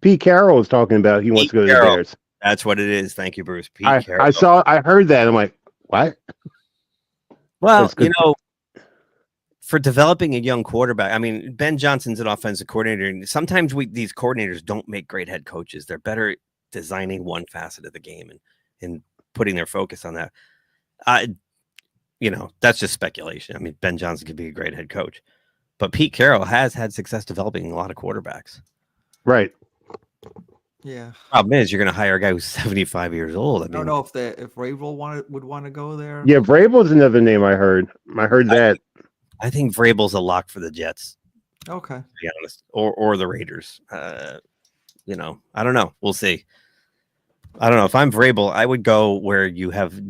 Pete Carroll is talking about he wants to go to the Bears. That's what it is. Thank you, Bruce. Pete Carroll. I heard that. I'm like, what? Well, for developing a young quarterback, I mean, Ben Johnson's an offensive coordinator. And sometimes these coordinators don't make great head coaches. They're better at designing one facet of the game and putting their focus on that. that's just speculation. I mean, Ben Johnson could be a great head coach, but Pete Carroll has had success developing a lot of quarterbacks. Right. Yeah. Problem is, you're going to hire a guy who's 75 years old. I don't know if Vrabel would want to go there. Yeah, Vrabel's another name I heard. I heard that. I think Vrabel's a lock for the Jets. Okay. To be honest, or the Raiders. I don't know. We'll see. I don't know. If I'm Vrabel, I would go where you have.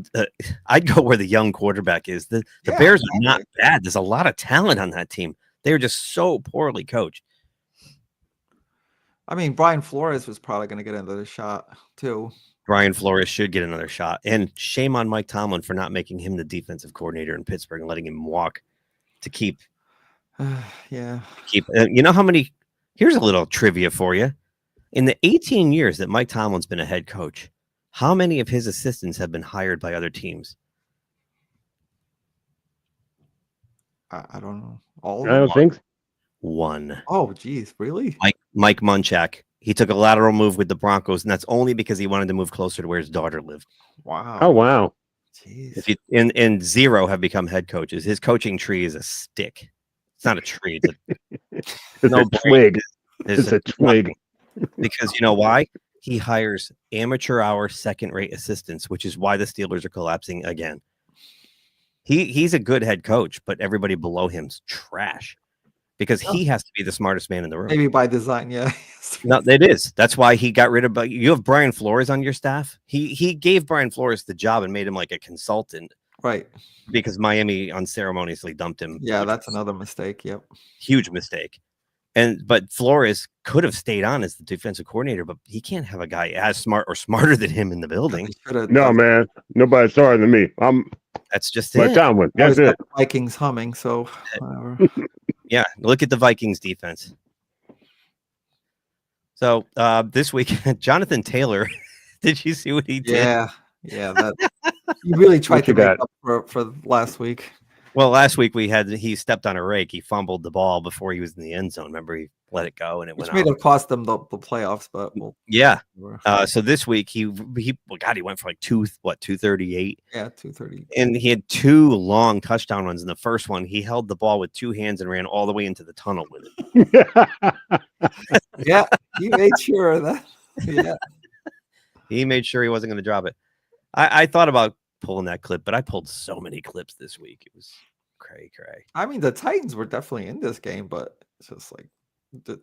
I'd go where the young quarterback is. The Bears are not bad. There's a lot of talent on that team. They're just so poorly coached. I mean, Brian Flores was probably going to get another shot too. Brian Flores should get another shot. And shame on Mike Tomlin for not making him the defensive coordinator in Pittsburgh and letting him walk to keep. Yeah. You know how many? Here's a little trivia for you. In the 18 years that Mike Tomlin's been a head coach, how many of his assistants have been hired by other teams? I don't know. All of I don't think so. One. Oh, geez, really? Mike Munchak. He took a lateral move with the Broncos, and that's only because he wanted to move closer to where his daughter lived. Wow. Oh, wow. Jeez. And zero have become head coaches. His coaching tree is a stick. It's not a tree. It's a twig. It's a twig. Because you know why? He hires amateur hour second-rate assistants, which is why the Steelers are collapsing again. He's a good head coach, but everybody below him's trash because he has to be the smartest man in the room. Maybe by design, yeah. No, it is. That's why he got rid of. You have Brian Flores on your staff. He gave Brian Flores the job and made him like a consultant, right? Because Miami unceremoniously dumped him. Yeah, that's another mistake. Yep, huge mistake. But Flores could have stayed on as the defensive coordinator, but he can't have a guy as smart or smarter than him in the building. No, man, nobody's smarter than me. That's just Mike Tomlin. That's it. Vikings humming. So whatever. Yeah, look at the Vikings defense. So this week, Jonathan Taylor, did you see what he did? Yeah. That you really tried to make up for last week. Well, last week he stepped on a rake. He fumbled the ball before he was in the end zone. Remember, he let it go and it went out. Which may have cost them the playoffs, but yeah. So this week he went for like 238. Yeah, 230. And he had 2 long touchdown runs. In the first one, he held the ball with 2 hands and ran all the way into the tunnel with it. Yeah, he made sure that. Yeah, he made sure he wasn't going to drop it. I thought about pulling that clip, but I pulled so many clips this week. It was cray. I mean, the Titans were definitely in this game, but it's just like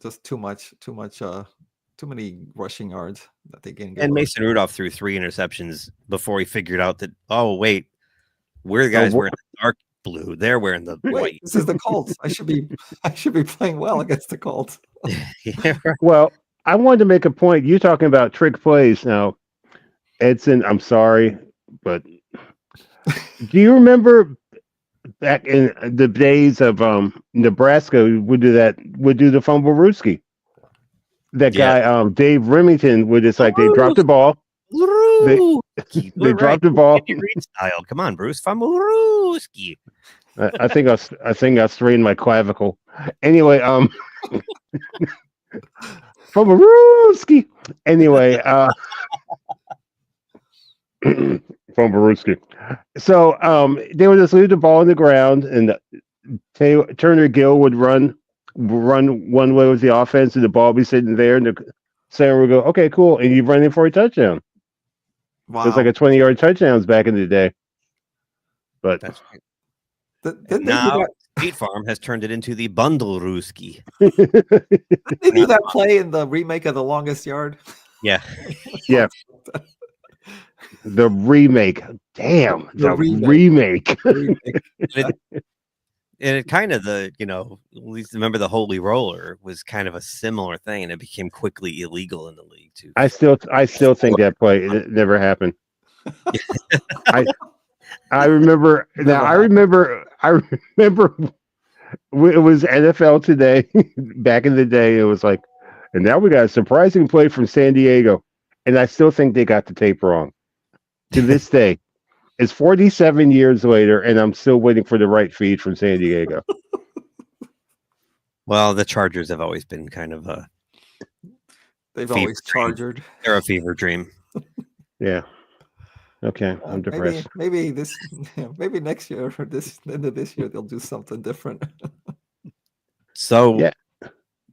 just too many rushing yards that they can get. And Mason Rudolph threw 3 interceptions before he figured out that, oh wait, we're the guys wearing the dark blue. They're wearing the white. This is the Colts. I should be playing well against the Colts. Yeah, right. Well, I wanted to make a point. You talking about trick plays now, Edson? I'm sorry, but do you remember back in the days of Nebraska would do the fumble rooski? That guy, Dave Remington, would just like they dropped the ball. They dropped the ball. Style. Come on, Bruce. Fumble rooski. I think I strained my clavicle. Anyway, fumble rooski. Anyway, fumble rooski. So they would just leave the ball on the ground, and Turner Gill would run one way with the offense, and the ball would be sitting there, and the center would go, "Okay, cool," and you run in for a touchdown. Wow. It was like a 20-yard touchdowns back in the day. But that's right. Now State Farm has turned it into the bundle rooski. Did they do that play in the remake of The Longest Yard? Yeah. Yeah. The remake. Damn. The remake. And it kind of at least remember the Holy Roller was kind of a similar thing, and it became quickly illegal in the league too. I still think that play it never happened. I remember now. I remember it was NFL Today back in the day. It was like, and now we got a surprising play from San Diego, and I still think they got the tape wrong to this day. It's 47 years later, and I'm still waiting for the right feed from San Diego. Well, the Chargers have always been kind of a. They've always chargered. They're a fever dream. Yeah. Okay, I'm depressed. Maybe maybe next year or this end of this year they'll do something different. So, Yeah.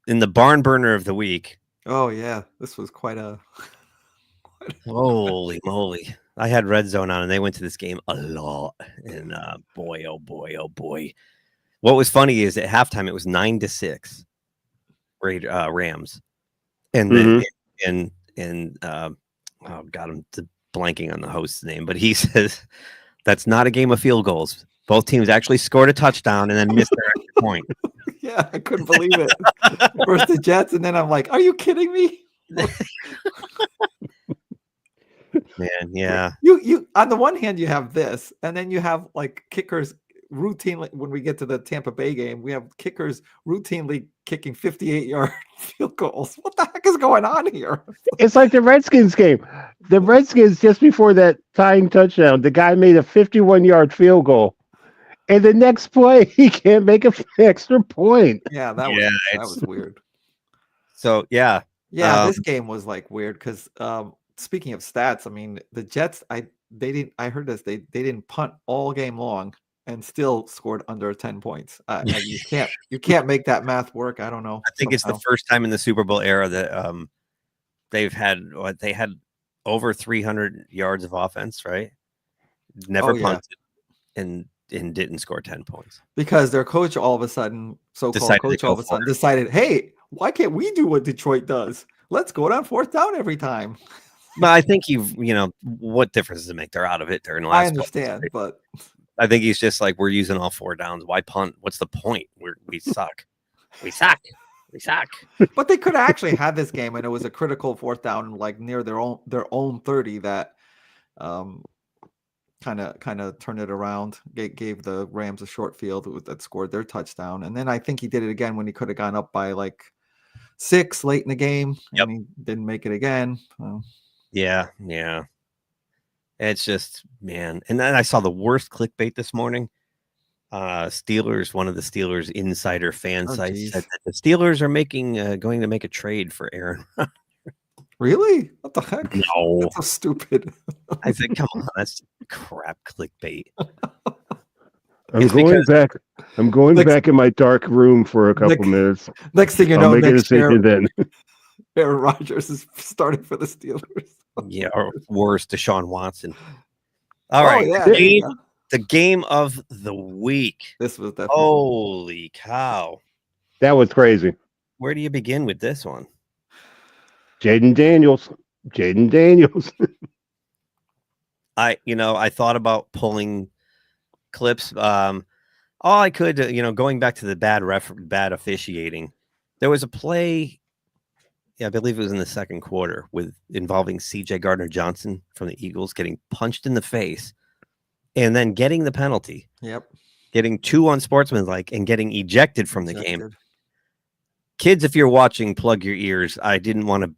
in the barn burner of the week, Oh yeah, this was quite a. holy moly! I had Red Zone on, and they went to this game a lot. And boy, oh boy, oh boy! What was funny is at halftime it was 9-6, Rams, and then oh god, I'm blanking on the host's name, but he says that's not a game of field goals. Both teams actually scored a touchdown and then missed their extra point. Yeah, I couldn't believe it. First the Jets, and then I'm like, "Are you kidding me?" Man, yeah. You on the one hand you have this, and then you have like kickers routinely. When we get to the Tampa Bay game, we have kickers routinely kicking 58-yard field goals. What the heck is going on here? It's like the Redskins game. The Redskins, just before that tying touchdown, the guy made a 51-yard field goal. And the next play, he can't make an extra point. Yeah, that was weird. So, yeah. Yeah, this game was like weird because speaking of stats, I mean, the Jets, I heard this, they didn't punt all game long and still scored under 10 points. You can't make that math work. I don't know. I think it's the first time in the Super Bowl era that they had over 300 yards of offense, right? Never punted and didn't score 10 points. Because their coach all of a sudden, so-called coach all of a sudden decided, hey, why can't we do what Detroit does? Let's go on 4th down every time. But I think what difference does it make? They're out of it. They're in the last. I understand, but I think he's just like, we're using all 4 downs. Why punt? What's the point? We suck. We suck. We suck. But they could have actually had this game, and it was a critical 4th down, like near their own 30 that kind of turned it around, gave the Rams a short field that scored their touchdown. And then I think he did it again when he could have gone up by like 6 late in the game. Yep. And he didn't make it again. Yeah. It's just, man. And then I saw the worst clickbait this morning. Steelers, one of the Steelers insider fan sites said that the Steelers are going to make a trade for Aaron. Really? What the heck? No. That's so stupid. I said, come on, that's crap clickbait. I'm going back in my dark room for a couple minutes. Next thing you I'll know, make a decision then. Aaron Rodgers is starting for the Steelers. Yeah, or worse, Deshaun Watson. All right, the game of the week. This was definitely holy cow. That was crazy. Where do you begin with this one? Jaden Daniels. I thought about pulling clips. All I could, going back to the bad officiating. There was a play, I believe it was in the second quarter, involving C.J. Gardner-Johnson from the Eagles getting punched in the face and then getting the penalty. Yep. Getting 2 unsportsmanlike and getting ejected from the game. Kids, if you're watching, plug your ears. I didn't want to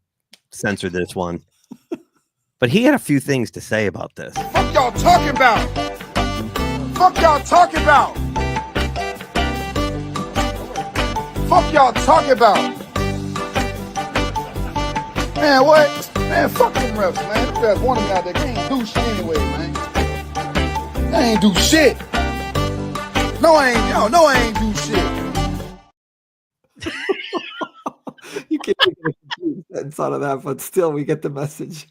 censor this one. But he had a few things to say about this. Fuck y'all talking about? Fuck y'all talking about? Fuck y'all talking about? Man, what? Man, fuck them refs, man. The refs wanted me out there. They ain't do shit anyway, man. They ain't do shit. No, I ain't do shit. You can't make a complete sentence out of that, but still, we get the message.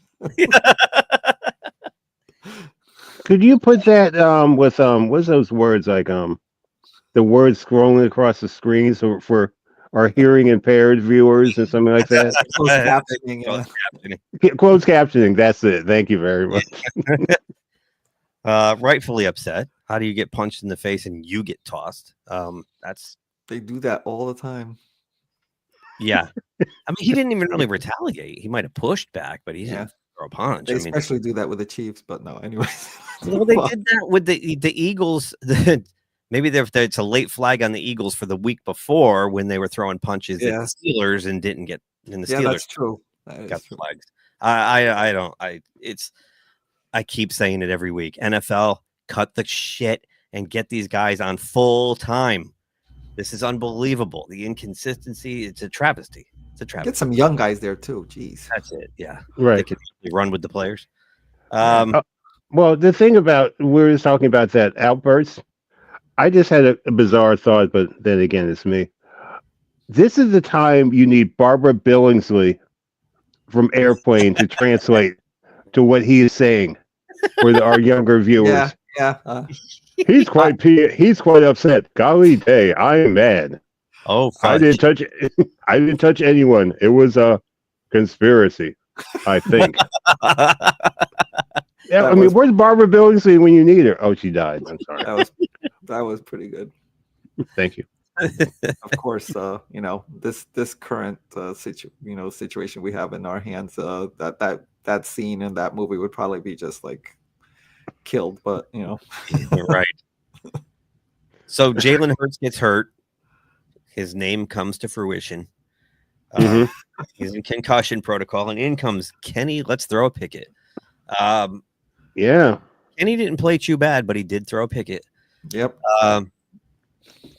Could you put that with what's those words like the words scrolling across the screen so for our hearing impaired viewers or something like that? Closed captioning. That's it. Thank you very much. Rightfully upset. How do you get punched in the face and you get tossed? They do that all the time. Yeah. I mean, he didn't even really retaliate. He might have pushed back, but he didn't throw a punch. They especially do that with the Chiefs, but no, anyway. Well, they did that with the Eagles. Maybe it's a late flag on the Eagles for the week before when they were throwing punches at the Steelers and didn't get in the Steelers. Yeah, that's true. Got flags. I keep saying it every week. NFL, cut the shit and get these guys on full time. This is unbelievable. The inconsistency, it's a travesty. Get some young guys there too. Jeez. That's it. Yeah. Right. They can run with the players. Well, the thing about we were talking about that outburst, I just had a bizarre thought, but then again, it's me. This is the time you need Barbara Billingsley from Airplane to translate to what he is saying for our younger viewers. Yeah. He's quite upset. Golly day, I am mad. Oh, I fudge. didn't touch anyone. It was a conspiracy, I think. Yeah, I mean, where's Barbara Billingsley when you need her? Oh, she died. I'm sorry. That was pretty good. Thank you. Of course, this current situation we have in our hands, that scene in that movie would probably be just like killed, but Right. So Jalen Hurts gets hurt. His name comes to fruition. He's in concussion protocol, and in comes Kenny. Let's throw a Pickett. Yeah. Kenny didn't play too bad, but he did throw a Pickett. Yep.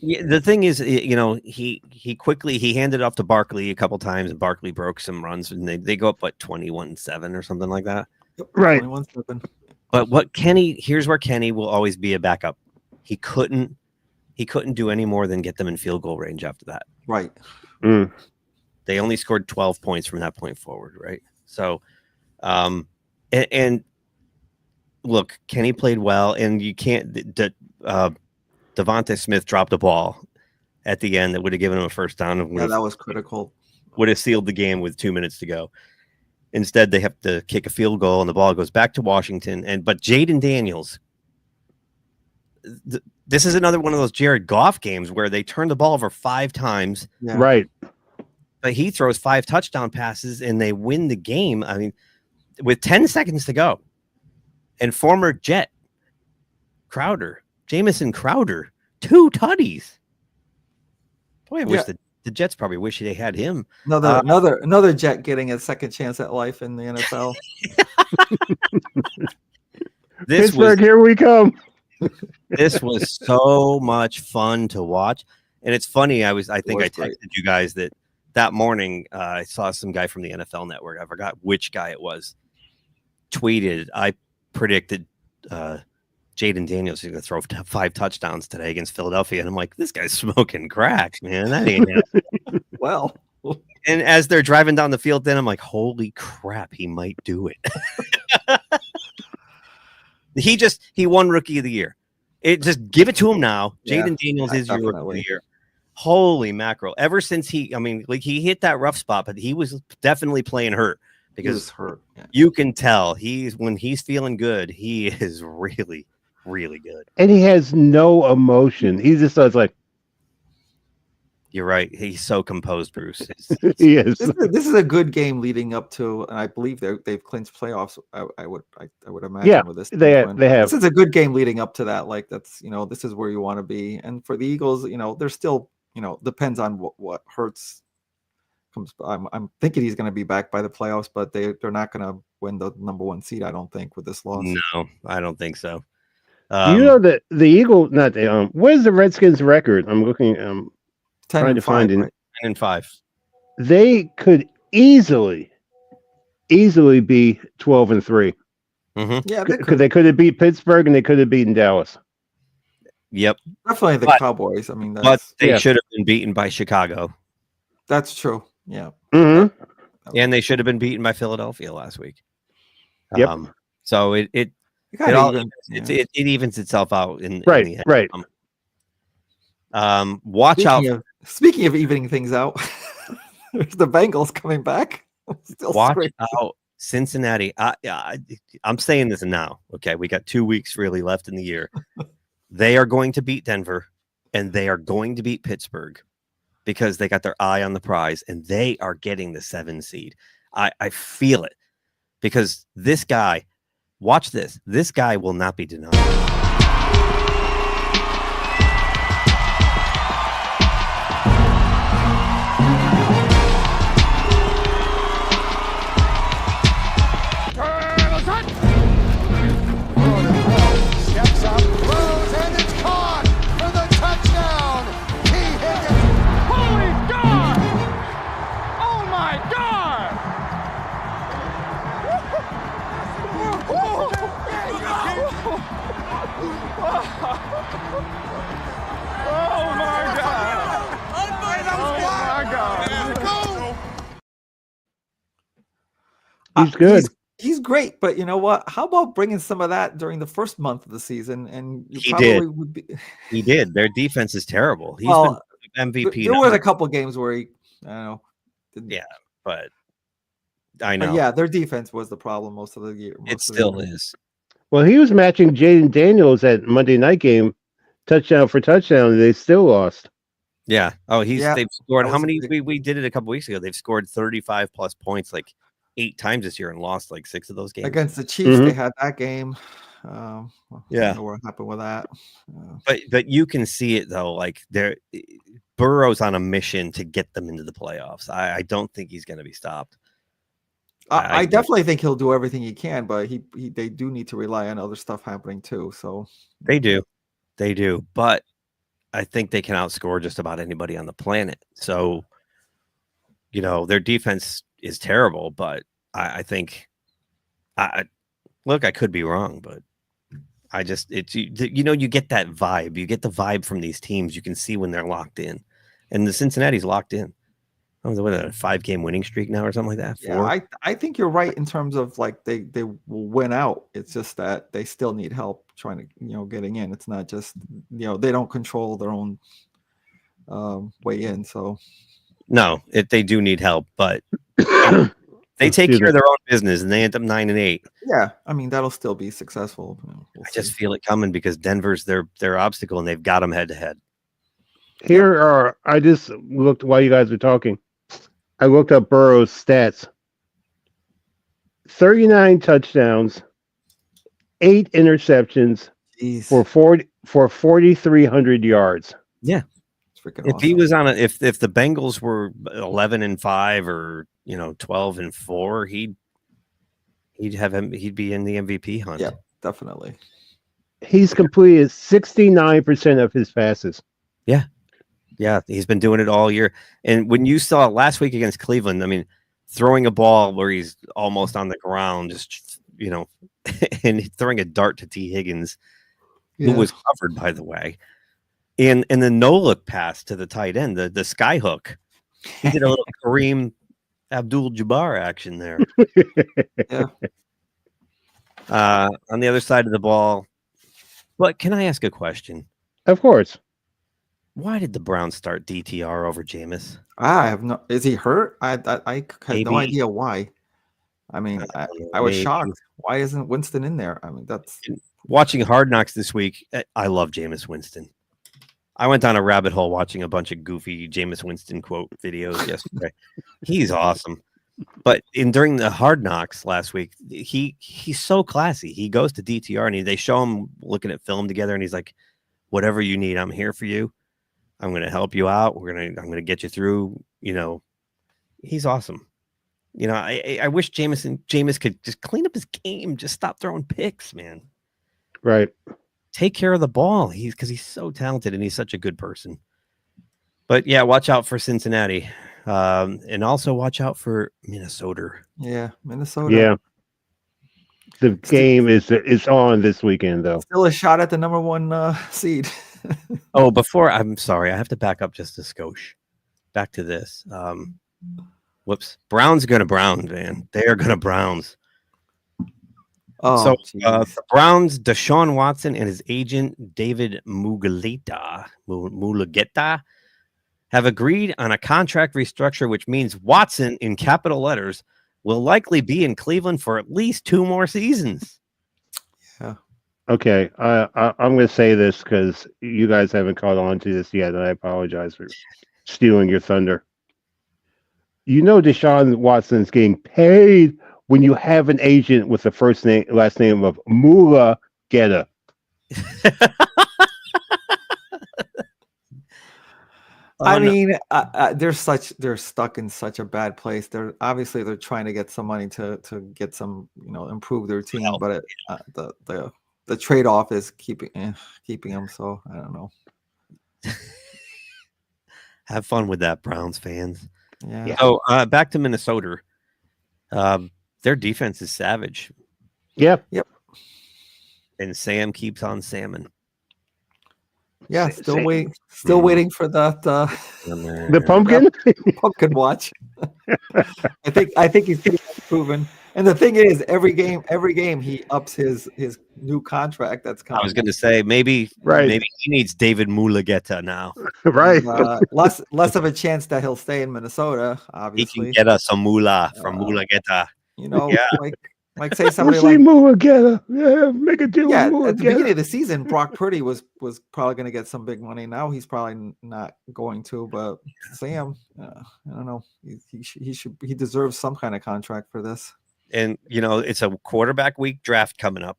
Yeah, the thing is, he quickly handed it off to Barkley a couple times, and Barkley broke some runs, and they go up 21-7 or something like that. Right. 21-7. But here's where Kenny will always be a backup. He couldn't do any more than get them in field goal range after that. Right. They only scored 12 points from that point forward, right? So, and look, Kenny played well, and you can't. Devontae Smith dropped a ball at the end that would have given him a first down. Yeah, that was critical. Would have sealed the game with 2 minutes to go. Instead, they have to kick a field goal, and the ball goes back to Washington. But Jaden Daniels, this is another one of those Jared Goff games where they turn the ball over 5 times. Yeah. Right. But he throws 5 touchdown passes, and they win the game. I mean, with 10 seconds to go. And former Jet Jamison Crowder, 2 tutties. Boy, I wish the Jets probably wish they had him. Another Jet getting a second chance at life in the NFL. Pittsburgh, here we come. This was so much fun to watch, and it's funny. I think I texted you guys that morning. I saw some guy from the NFL Network. I forgot which guy it was. Tweeted, I predicted Jaden Daniels is going to throw 5 touchdowns today against Philadelphia. And I'm like, this guy's smoking crack, man. That ain't happening. Well. And as they're driving down the field, then I'm like, holy crap, he might do it. He won Rookie of the Year. Just give it to him now. Jaden Daniels is your Rookie of the Year. Holy mackerel. Ever since he hit that rough spot, but he was definitely playing hurt. Because hurt. Yeah. You can tell when he's feeling good, he is really, really good. And he has no emotion. He just starts like. You're right. He's so composed, Bruce. He is. This is a good game leading up to, and I believe they've clinched playoffs. I would imagine. Yeah, with this. They have. This is a good game leading up to that. Like that's this is where you want to be. And for the Eagles, they're still depends on what Hurts. I'm thinking he's going to be back by the playoffs, but they're not going to win the number 1 seed. I don't think with this loss. No, I don't think so. You know that the Eagles, where's the Redskins record? I'm looking. 10 trying to find it. 10-5. They could easily be 12-3. Mm-hmm. Yeah, because they could have beat Pittsburgh and they could have beaten Dallas. Yep, definitely the Cowboys. I mean, but they should have been beaten by Chicago. That's true. Yeah. Mm-hmm. And they should have been beaten by Philadelphia last week. Yep. So it evens itself out in right. In the end. Right. Watch out. Speaking of evening things out, there's the Bengals coming back. Watch out, Cincinnati. I'm saying this now. Okay, we got 2 weeks really left in the year. They are going to beat Denver, and they are going to beat Pittsburgh. Because they got their eye on the prize and they are getting the 7 seed. I feel it because this guy, watch this. This guy will not be denied. Steps up, throws, and it's caught for the touchdown. He hit it. Holy God! Oh my God! He's good. He's great, but you know what? How about bringing some of that during the first month of the season? And you He probably did. would be. He did. Their defense is terrible. He's Well, been MVP. there was a couple games where he, I don't know. Yeah, but I But know. yeah, their defense was the problem most of the year. It still is. Well, he was matching Jaden Daniels at Monday night game, touchdown for touchdown, and they still lost. Yeah. Oh, they've scored. that How was a many? big- We did it a couple weeks ago. They've scored 35 plus points like 8 times this year and lost like 6 of those games. Against the Chiefs, they had that game. I Yeah. don't know what happened with that. But you can see it though. Like Burrow's on a mission to get them into the playoffs. I don't think he's going to be stopped. I definitely think he'll do everything he can, but they do need to rely on other stuff happening too. So They do. But I think they can outscore just about anybody on the planet. So, their defense is terrible, but I think look, I could be wrong, but I just, you get that vibe. You get the vibe from these teams. You can see when they're locked in. And the Cincinnati's locked in. What, a 5-game winning streak now or something like that? 4? yeah, I think you're right in terms of like they will win out. It's just that they still need help trying to getting in. It's not just they don't control their own way in. So no, they do need help, but they take care of their own business and they end up 9-8. Yeah, I mean that'll still be successful. I just feel it coming because Denver's their obstacle and they've got them head to head. I just looked while you guys were talking. I looked up Burrow's stats. 39 touchdowns, 8 interceptions for 4,300 yards. Yeah. If he was on if the Bengals were 11-5 or 12-4, he'd be in the MVP hunt. Yeah, definitely. He's completed 69% of his passes. Yeah, he's been doing it all year. And when you saw last week against Cleveland, I mean, throwing a ball where he's almost on the ground, just and throwing a dart to T. Higgins, who was covered, by the way, and the no-look pass to the tight end, the sky hook. He did a little Kareem Abdul-Jabbar action there. Yeah. On the other side of the ball. But can I ask a question? Of course. Why did the Browns start DTR over Jameis? I have no. Is he hurt? I have no idea why. I mean, I was shocked. Why isn't Winston in there? I mean, that's watching Hard Knocks this week. I love Jameis Winston. I went down a rabbit hole watching a bunch of goofy Jameis Winston quote videos yesterday. He's awesome. But during the Hard Knocks last week, he's so classy. He goes to DTR and they show him looking at film together, and he's like, "Whatever you need, I'm here for you. I'm going to help you out. I'm going to get you through." He's awesome. I wish Jameis could just clean up his game. Just stop throwing picks, man. Right. Take care of the ball. Because he's so talented and he's such a good person. But yeah, watch out for Cincinnati. And also watch out for Minnesota. Yeah, Minnesota. Yeah. The game is on this weekend, though. Still a shot at the number 1 seed. Oh, I'm sorry. I have to back up just a skosh. Back to this. Whoops. Browns going to Browns, man. They are going to Browns. Oh, so the Browns, Deshaun Watson and his agent, David Mulugeta, have agreed on a contract restructure, which means Watson, in capital letters, will likely be in Cleveland for at least 2 more seasons. Yeah. Okay, I'm going to say this because you guys haven't caught on to this yet, and I apologize for stealing your thunder. Deshaun Watson's getting paid when you have an agent with the last name of Mulugeta. I mean, they're stuck in such a bad place. They're trying to get some money to get some, improve their team, but the trade-off is keeping them. So I don't know. Have fun with that, Browns fans. Yeah. So back to Minnesota. Their defense is savage. Yep. And Sam keeps on salmon. Yeah, still waiting for that. The pumpkin pumpkin watch. I think he's proven And the thing is, every game he ups his new contract that's coming. I was going to say maybe he needs David Mulugeta now. Right. And, less of a chance that he'll stay in Minnesota. Obviously, He can get us some moolah from Mulugeta. You know, yeah. like say somebody we'll see like Mulugeta. Yeah, make a deal. yeah. with At the beginning Mulugeta. of the season, Brock Purdy was probably going to get some big money. Now he's probably not going to. But Sam, I don't know. He deserves some kind of contract for this. And you know, it's a quarterback week draft coming up.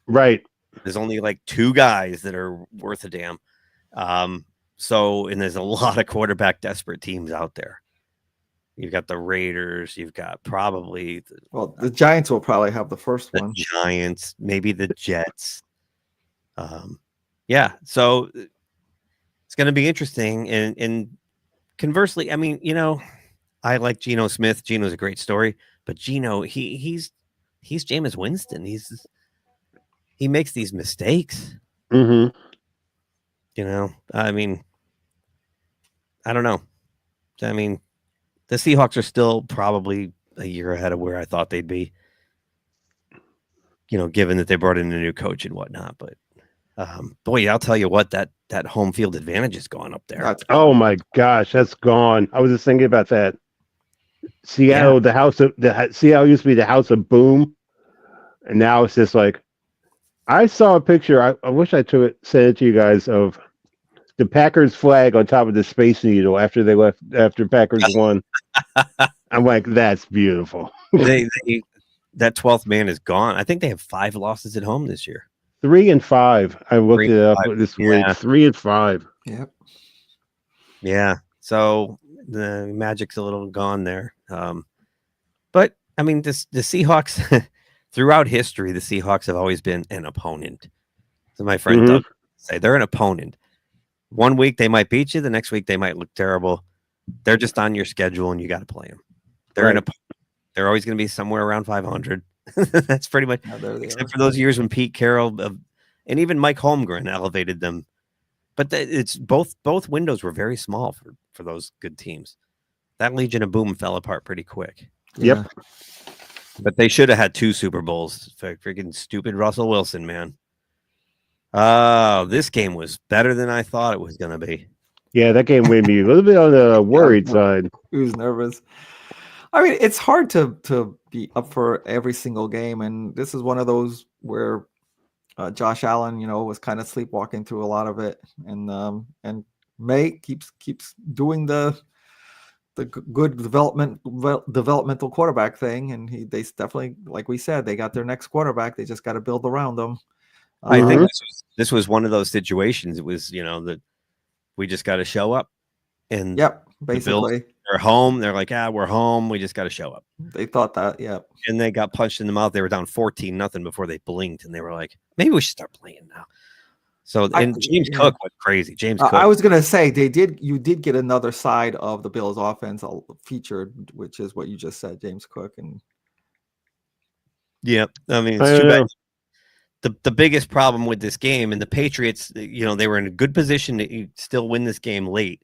Right. There's only like 2 guys that are worth a damn. So, and there's a lot of quarterback desperate teams out there. You've got the Raiders. You've got probably the Giants will probably have the first one. Giants, maybe the Jets. Yeah. So it's going to be interesting. And conversely, I mean, you know, I like Geno Smith. Geno's a great story, but Geno, he's Jameis Winston. He makes these mistakes. Mm-hmm. You know, I mean, I don't know. I mean, the Seahawks are still probably a year ahead of where I thought they'd be. You know, given that they brought in a new coach and whatnot. But boy, I'll tell you what, that home field advantage is gone up there. Oh my gosh, that's gone. I was just thinking about that. Seattle, Seattle used to be the house of boom, and now it's just like I saw a picture. I wish I sent it to you guys of the Packers flag on top of the Space Needle after they left after Packers won. I'm like, that's beautiful. That 12th man is gone. I think they have 5 losses at home this year. 3 and 5. I looked it up this week. 3 and 5. Yep. Yeah. So the magic's a little gone there. But I mean, the Seahawks throughout history, the Seahawks have always been an opponent. So my friend Doug say they're an opponent. One week they might beat you, the next week they might look terrible. They're just on your schedule, and you got to play them. They're an opponent. They're always going to be somewhere around 500. That's pretty much, except for those years when Pete Carroll and even Mike Holmgren elevated them. But it's both windows were very small for those good teams. That Legion of Boom fell apart pretty quick. Yep. But they should have had 2 Super Bowls. Freaking stupid Russell Wilson, man. Oh, this game was better than I thought it was going to be. Yeah, that game made me a little bit on the worried side. He was nervous. I mean, it's hard to be up for every single game, and this is one of those where Josh Allen, you know, was kind of sleepwalking through a lot of it, and May keeps doing the good developmental quarterback thing, and they definitely, like we said, they got their next quarterback. They just got to build around them. I think this was one of those situations. It was, you know, that we just got to show up, and basically they're home. They're like, we're home. We just got to show up. They thought that, and they got punched in the mouth. They were down 14-0 before they blinked, and they were like, maybe we should start playing now. So, and James Cook went crazy. James Cook. I was gonna say you did get another side of the Bills' offense featured, which is what you just said, James Cook, and I mean, it's too bad. The biggest problem with this game, and the Patriots, you know, they were in a good position to still win this game late,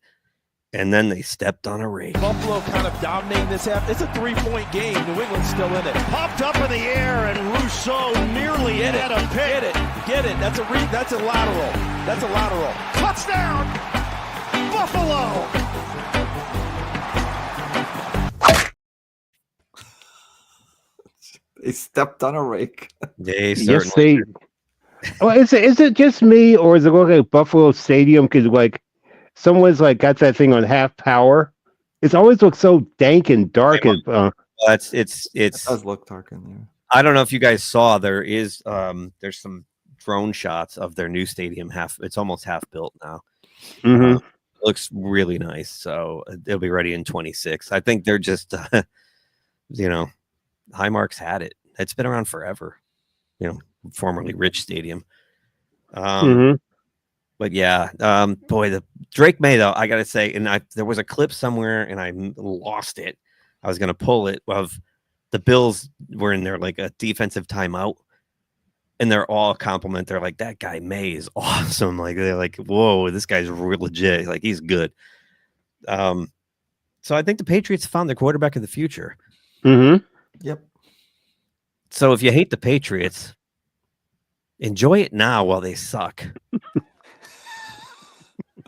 and then they stepped on a rake. Buffalo kind of dominating this half. It's a 3-point game. New England's still in it. Popped up in the air, and Rousseau nearly hit a pick. Get it. That's a lateral. That's a lateral. Touchdown, Buffalo. They stepped on a rake. Yes, they. Well, is it just me, or is it looking like Buffalo Stadium? Because like someone's like got that thing on half power. It's always looks so dank and dark. It does look dark in there. I don't know if you guys saw. There's some drone shots of their new stadium. It's almost half built now. Mm-hmm. It looks really nice. So it'll be ready in 26. I think they're just, you know. Highmark's had it. It's been around forever, you know, formerly Rich Stadium. But yeah, boy, the Drake May though, I gotta say, and there was a clip somewhere and I lost it. I was gonna pull it of the Bills were in there like a defensive timeout, and they're all compliment. They're like, that guy May is awesome. Like they're like, whoa, this guy's real legit. Like he's good. So I think the Patriots found their quarterback of the future. Mm-hmm. Yep. So if you hate the Patriots, enjoy it now while they suck.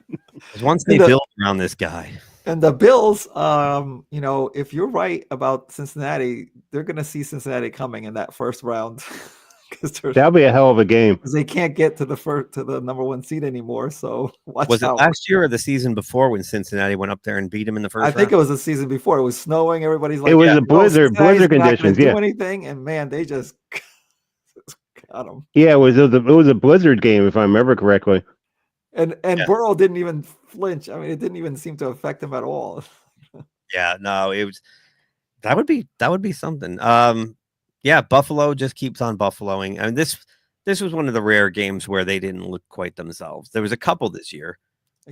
Because once they build around this guy. And the Bills, if you're right about Cincinnati, they're going to see Cincinnati coming in that first round. That'll be a hell of a game. Because they can't get to the number 1 seed anymore. So watch Was it out. last year or the season before when Cincinnati went up there and beat him in the first round? I think it was the season before. It was snowing. Everybody's like, it was a blizzard conditions. Do anything, and man, they just got them. Yeah, it was a blizzard game if I remember correctly. And Burrow didn't even flinch. I mean, it didn't even seem to affect him at all. Yeah, no, it was that would be something. Yeah, Buffalo just keeps on buffaloing. I mean, this was one of the rare games where they didn't look quite themselves. There was a couple this year,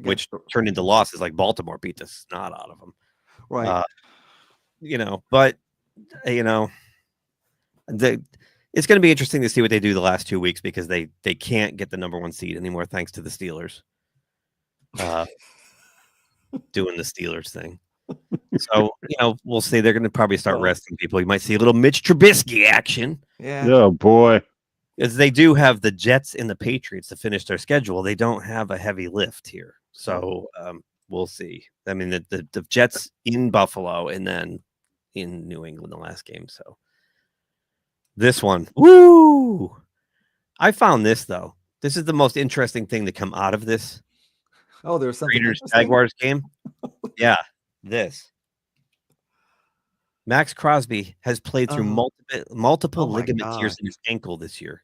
which turned into losses, like Baltimore beat the snot out of them. Right. But it's going to be interesting to see what they do the last 2 weeks because they can't get the number 1 seed anymore thanks to the Steelers. Doing the Steelers thing. So, we'll see. They're going to probably start resting people. You might see a little Mitch Trubisky action. Yeah. Oh, boy. Because they do have the Jets and the Patriots to finish their schedule. They don't have a heavy lift here. So we'll see. I mean, the Jets in Buffalo and then in New England the last game. So this one. Woo! I found this, though. This is the most interesting thing to come out of this. Oh, there's something Raiders-Jaguars game. Yeah. This Max Crosby has played through multiple ligament tears in his ankle this year.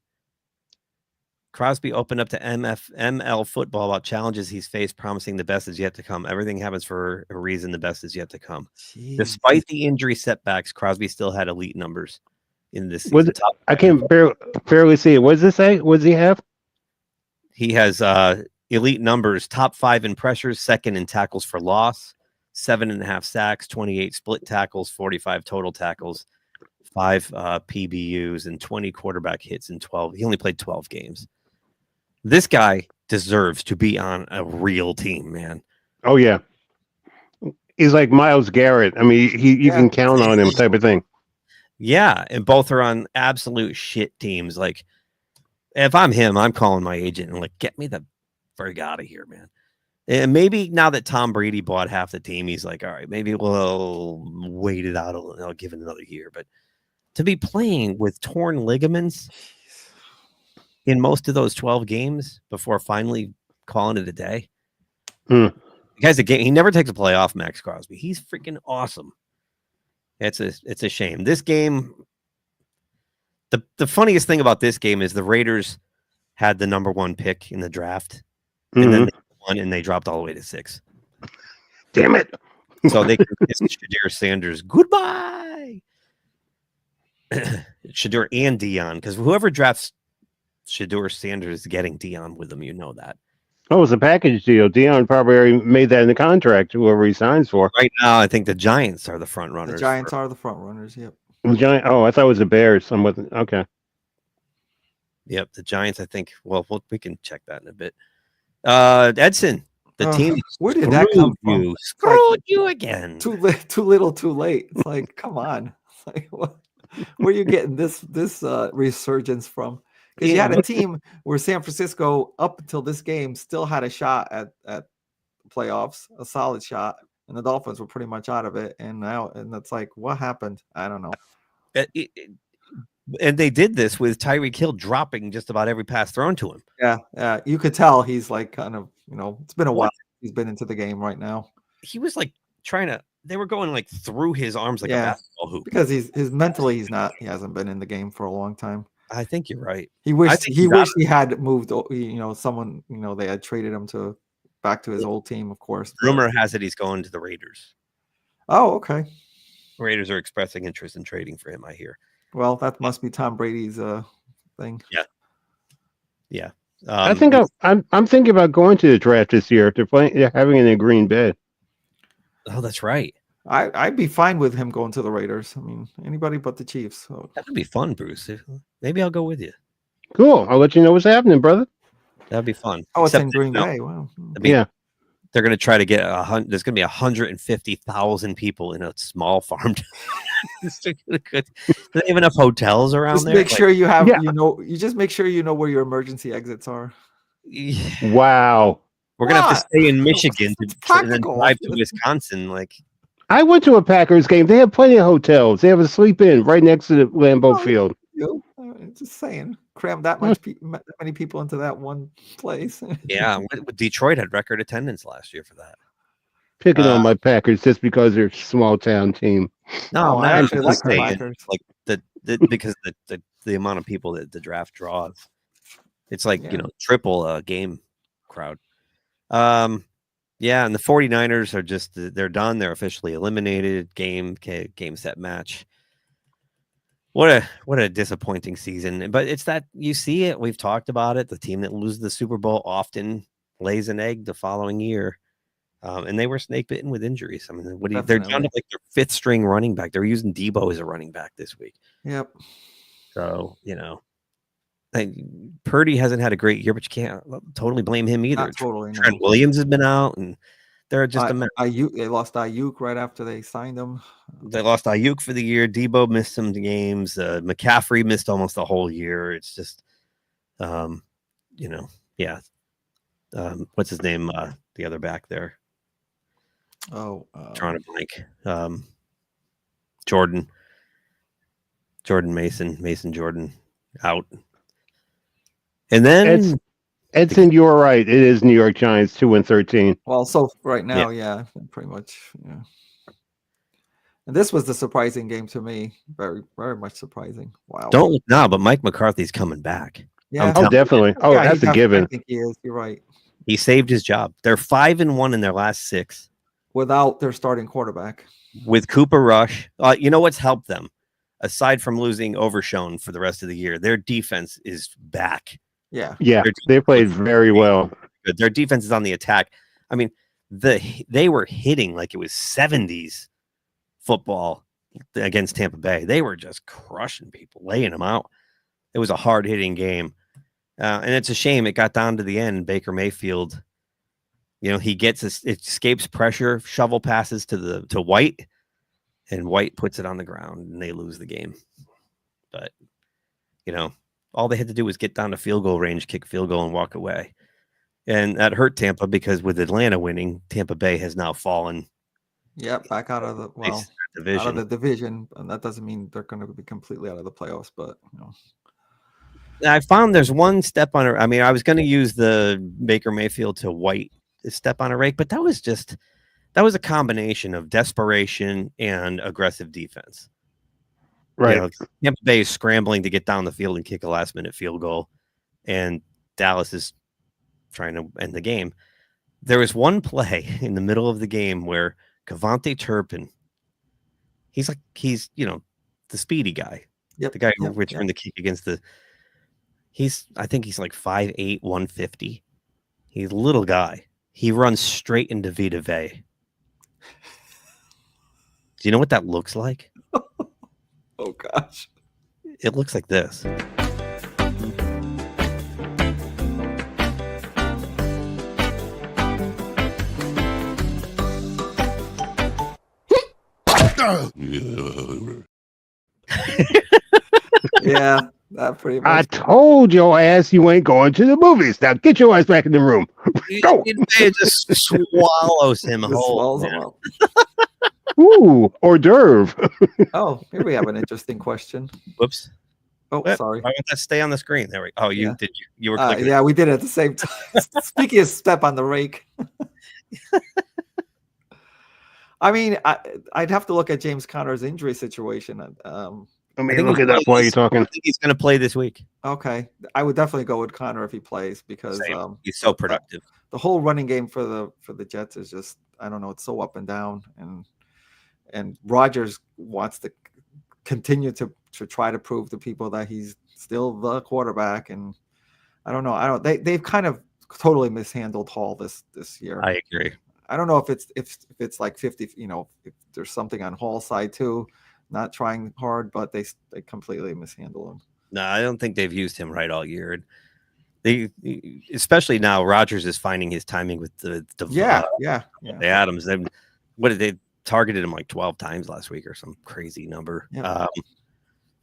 Crosby opened up to ML football about challenges he's faced, promising the best is yet to come. Everything happens for a reason. The best is yet to come. Jeez. Despite the injury setbacks, Crosby still had elite numbers in this season. I can't barely see it. What does it say? What does he have? He has elite numbers, top 5 in pressures, second in tackles for loss, 7.5 sacks, 28 split tackles, 45 total tackles, 5 PBUs, and 20 quarterback hits in 12. He only played 12 games. This guy deserves to be on a real team, man. Oh, yeah. He's like Myles Garrett. I mean, you can count on him type of thing. Yeah, and both are on absolute shit teams. Like, if I'm him, I'm calling my agent and like, get me the frig out of here, man. And maybe now that Tom Brady bought half the team, he's like, all right, maybe we'll wait it out. I'll give it another year. But to be playing with torn ligaments in most of those 12 games before finally calling it a day. The guy's a game. He never takes a play off, Max Crosby. He's freaking awesome. It's a shame. This game, the funniest thing about this game is the Raiders had the number 1 pick in the draft. And then they won and they dropped all the way to 6. Damn it. So they can kiss Shadir Sanders goodbye. Shadir and Dion, because whoever drafts Shadir Sanders is getting Dion with them. You know that. Oh, it's a package deal. Dion probably already made that in the contract, whoever he signs for. Right now, I think the Giants are the front runners. The Giants are the front runners, yep. Oh, I thought it was the Bears. Okay. Yep, the Giants, I think. Well, we can check that in a bit. Edson, the team. Where did that come from? Screwed you again. Too little, too late. It's like, come on. It's like, what? Where are you getting this resurgence from? Because you had a team where San Francisco, up until this game, still had a shot at playoffs, a solid shot, and the Dolphins were pretty much out of it. And it's like, what happened? I don't know. And they did this with Tyreek Hill dropping just about every pass thrown to him. Yeah. You could tell he's like kind of, it's been a while. He's been into the game right now. He was like they were going like through his arms like a basketball hoop. Because he hasn't been in the game for a long time. I think you're right. He wished he had moved, someone, they had traded him back to his old team, of course. Rumor has it he's going to the Raiders. Oh, okay. Raiders are expressing interest in trading for him, I hear. Well, that must be Tom Brady's thing. Yeah. I think I'm thinking about going to the draft this year if they're having it in Green Bay. Oh, that's right. I'd be fine with him going to the Raiders. I mean, anybody but the Chiefs. So. That would be fun, Bruce. Maybe I'll go with you. Cool. I'll let you know what's happening, brother. That'd be fun. Oh, it's in Green Bay. Wow. they're going to try to get there's going to be 150,000 people in a small farm. Do they have enough hotels around Just there? make sure you have, Yeah. you just make sure you know where your emergency exits are. Wow. We're going to have to What? stay in Michigan and then practical. drive to Wisconsin. Like, I went to a Packers game. They have plenty of hotels. They have a sleep in right next to the Lambeau Field. Just saying, cram that many people into that one place. yeah, Detroit had record attendance last year for that. Picking on my Packers just because they're a small town team. No, I I'm actually just like the saying, Packers. like because the amount of people that the draft draws, it's like triple a game crowd. Yeah, and the 49ers are just they're done. They're officially eliminated. Game set match. What a disappointing season. But it's that you see it. We've talked about it. The team that loses the Super Bowl often lays an egg the following year. And they were snake bitten with injuries. I mean, they're down to like their fifth string running back. They're using Debo as a running back this week. Yep. So, Purdy hasn't had a great year, but you can't totally blame him either. Not totally. Trent Williams has been out, and they're just a mess. They lost Ayuk right after they signed him. They lost Ayuk for the year. Debo missed some games. McCaffrey missed almost the whole year. It's just, what's his name? The other back there. Drawing a blank. Jordan Mason Jordan out. And then Edson, you are right. It is New York Giants 2-13. Well, so right now, yeah, pretty much. Yeah. And this was the surprising game to me. Very, very much surprising. Wow. Don't look now, but Mike McCarthy's coming back. Yeah. Oh, definitely. Oh, that's a given. I think he is. You're right. He saved his job. They're 5-1 in their last 6. Without their starting quarterback. With Cooper Rush. You know what's helped them? Aside from losing Overshown for the rest of the year, their defense is back. Yeah. Yeah, they played very well. Good. Their defense is on the attack. I mean, they were hitting like it was 70s football against Tampa Bay. They were just crushing people, laying them out. It was a hard-hitting game. And it's a shame it got down to the end. Baker Mayfield, he escapes pressure, shovel passes to White, and White puts it on the ground, and they lose the game. But, all they had to do was get down to field goal range, kick field goal, and walk away. And that hurt Tampa because with Atlanta winning, Tampa Bay has now fallen. Yeah, back out of the division. Out of the division, and that doesn't mean they're going to be completely out of the playoffs, but I found there's one step on it. I mean, I was going to use the Baker Mayfield to White step on a rake, but that was a combination of desperation and aggressive defense. Right. Tampa Bay is scrambling to get down the field and kick a last-minute field goal, and Dallas is trying to end the game. There was one play in the middle of the game where Kevontae Turpin, he's the speedy guy. Yep. The guy who returned the kick against I think he's like 5'8", 150. He's a little guy. He runs straight into Vita Vea. Do you know what that looks like? Oh gosh. It looks like this. Yeah, that pretty much. I told your ass you ain't going to the movies. Now get your ass back in the room. Go. It just swallows him whole. Swallows him up. Ooh, hors d'oeuvre. Oh, here we have an interesting question. Whoops. Oh, sorry. Why won't that stay on the screen? There we go. Oh, you were clicking. Yeah, we did it at the same time. Speaking of step on the rake. I mean, I'd have to look at James Conner's injury situation. Let me look it up while you're talking. I think he's going to play this week. Okay. I would definitely go with Conner if he plays because he's so productive. The whole running game for the Jets is just, I don't know, it's so up and down, and Rodgers wants to continue to try to prove to people that he's still the quarterback, and I don't know. They've kind of totally mishandled Hall this year. I agree. I don't know if it's like 50, if there's something on Hall's side too, not trying hard, but they completely mishandle him. No, I don't think they've used him right all year. Especially now, Rodgers is finding his timing with the Adams. What did they targeted him like 12 times last week or some crazy number? Yeah.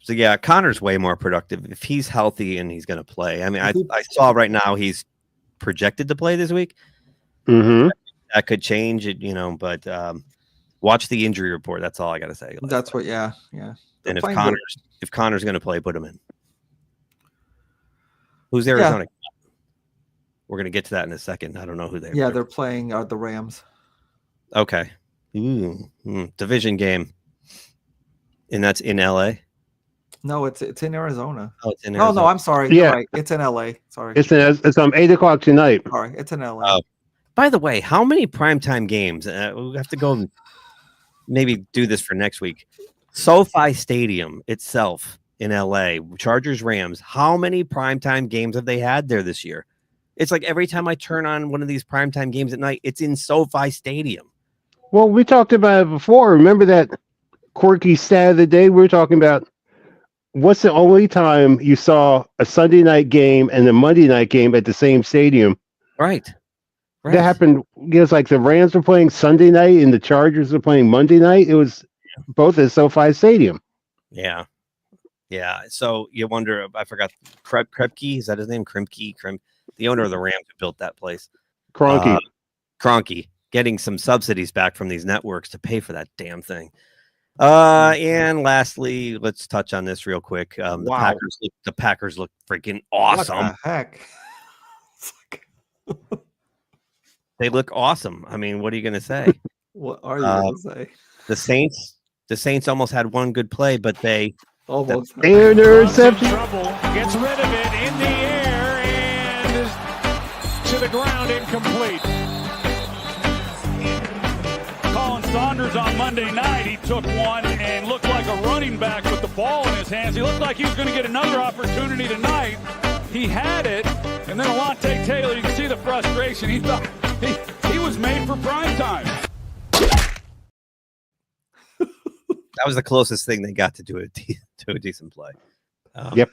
So yeah, Connor's way more productive if he's healthy and he's going to play. I mean, I saw right now he's projected to play this week. Mm-hmm. That could change it, but watch the injury report. That's all I got to say. That's what, yeah. And if Connor's going to play, put him in. Who's Arizona? Yeah. We're going to get to that in a second. I don't know who they are. Yeah, they're playing the Rams. Okay. Division game. And that's in LA? No, it's in Arizona. Oh, it's in Arizona. No, I'm sorry. Yeah. You're right. It's in LA. Sorry. It's 8:00 tonight. Sorry, it's in LA. Oh. By the way, how many primetime games? We'll have to go and maybe do this for next week. SoFi Stadium itself in LA, Chargers, Rams. How many primetime games have they had there this year? It's like every time I turn on one of these primetime games at night, it's in SoFi Stadium. Well, we talked about it before. Remember that quirky stat of the day? We were talking about what's the only time you saw a Sunday night game and a Monday night game at the same stadium? Right. That happened. It was like the Rams were playing Sunday night and the Chargers were playing Monday night. It was both at SoFi Stadium. Yeah. Yeah. So you wonder, I forgot, Krepke, is that his name? Kremke? The owner of the Rams who built that place. Kroenke, getting some subsidies back from these networks to pay for that damn thing. And lastly, let's touch on this real quick. The Packers look freaking awesome. What the heck? They look awesome. I mean, what are you going to say? What are you going to say? The Saints almost had one good play, but they almost interception. Gets rid of it in the air and is to the ground, incomplete. Colin Saunders on Monday night, he took one and looked like a running back with the ball in his hands. He looked like he was going to get another opportunity tonight. He had it, and then Alontae Taylor, you can see the frustration. He thought he was made for prime time. That was the closest thing they got to do a decent play. Yep,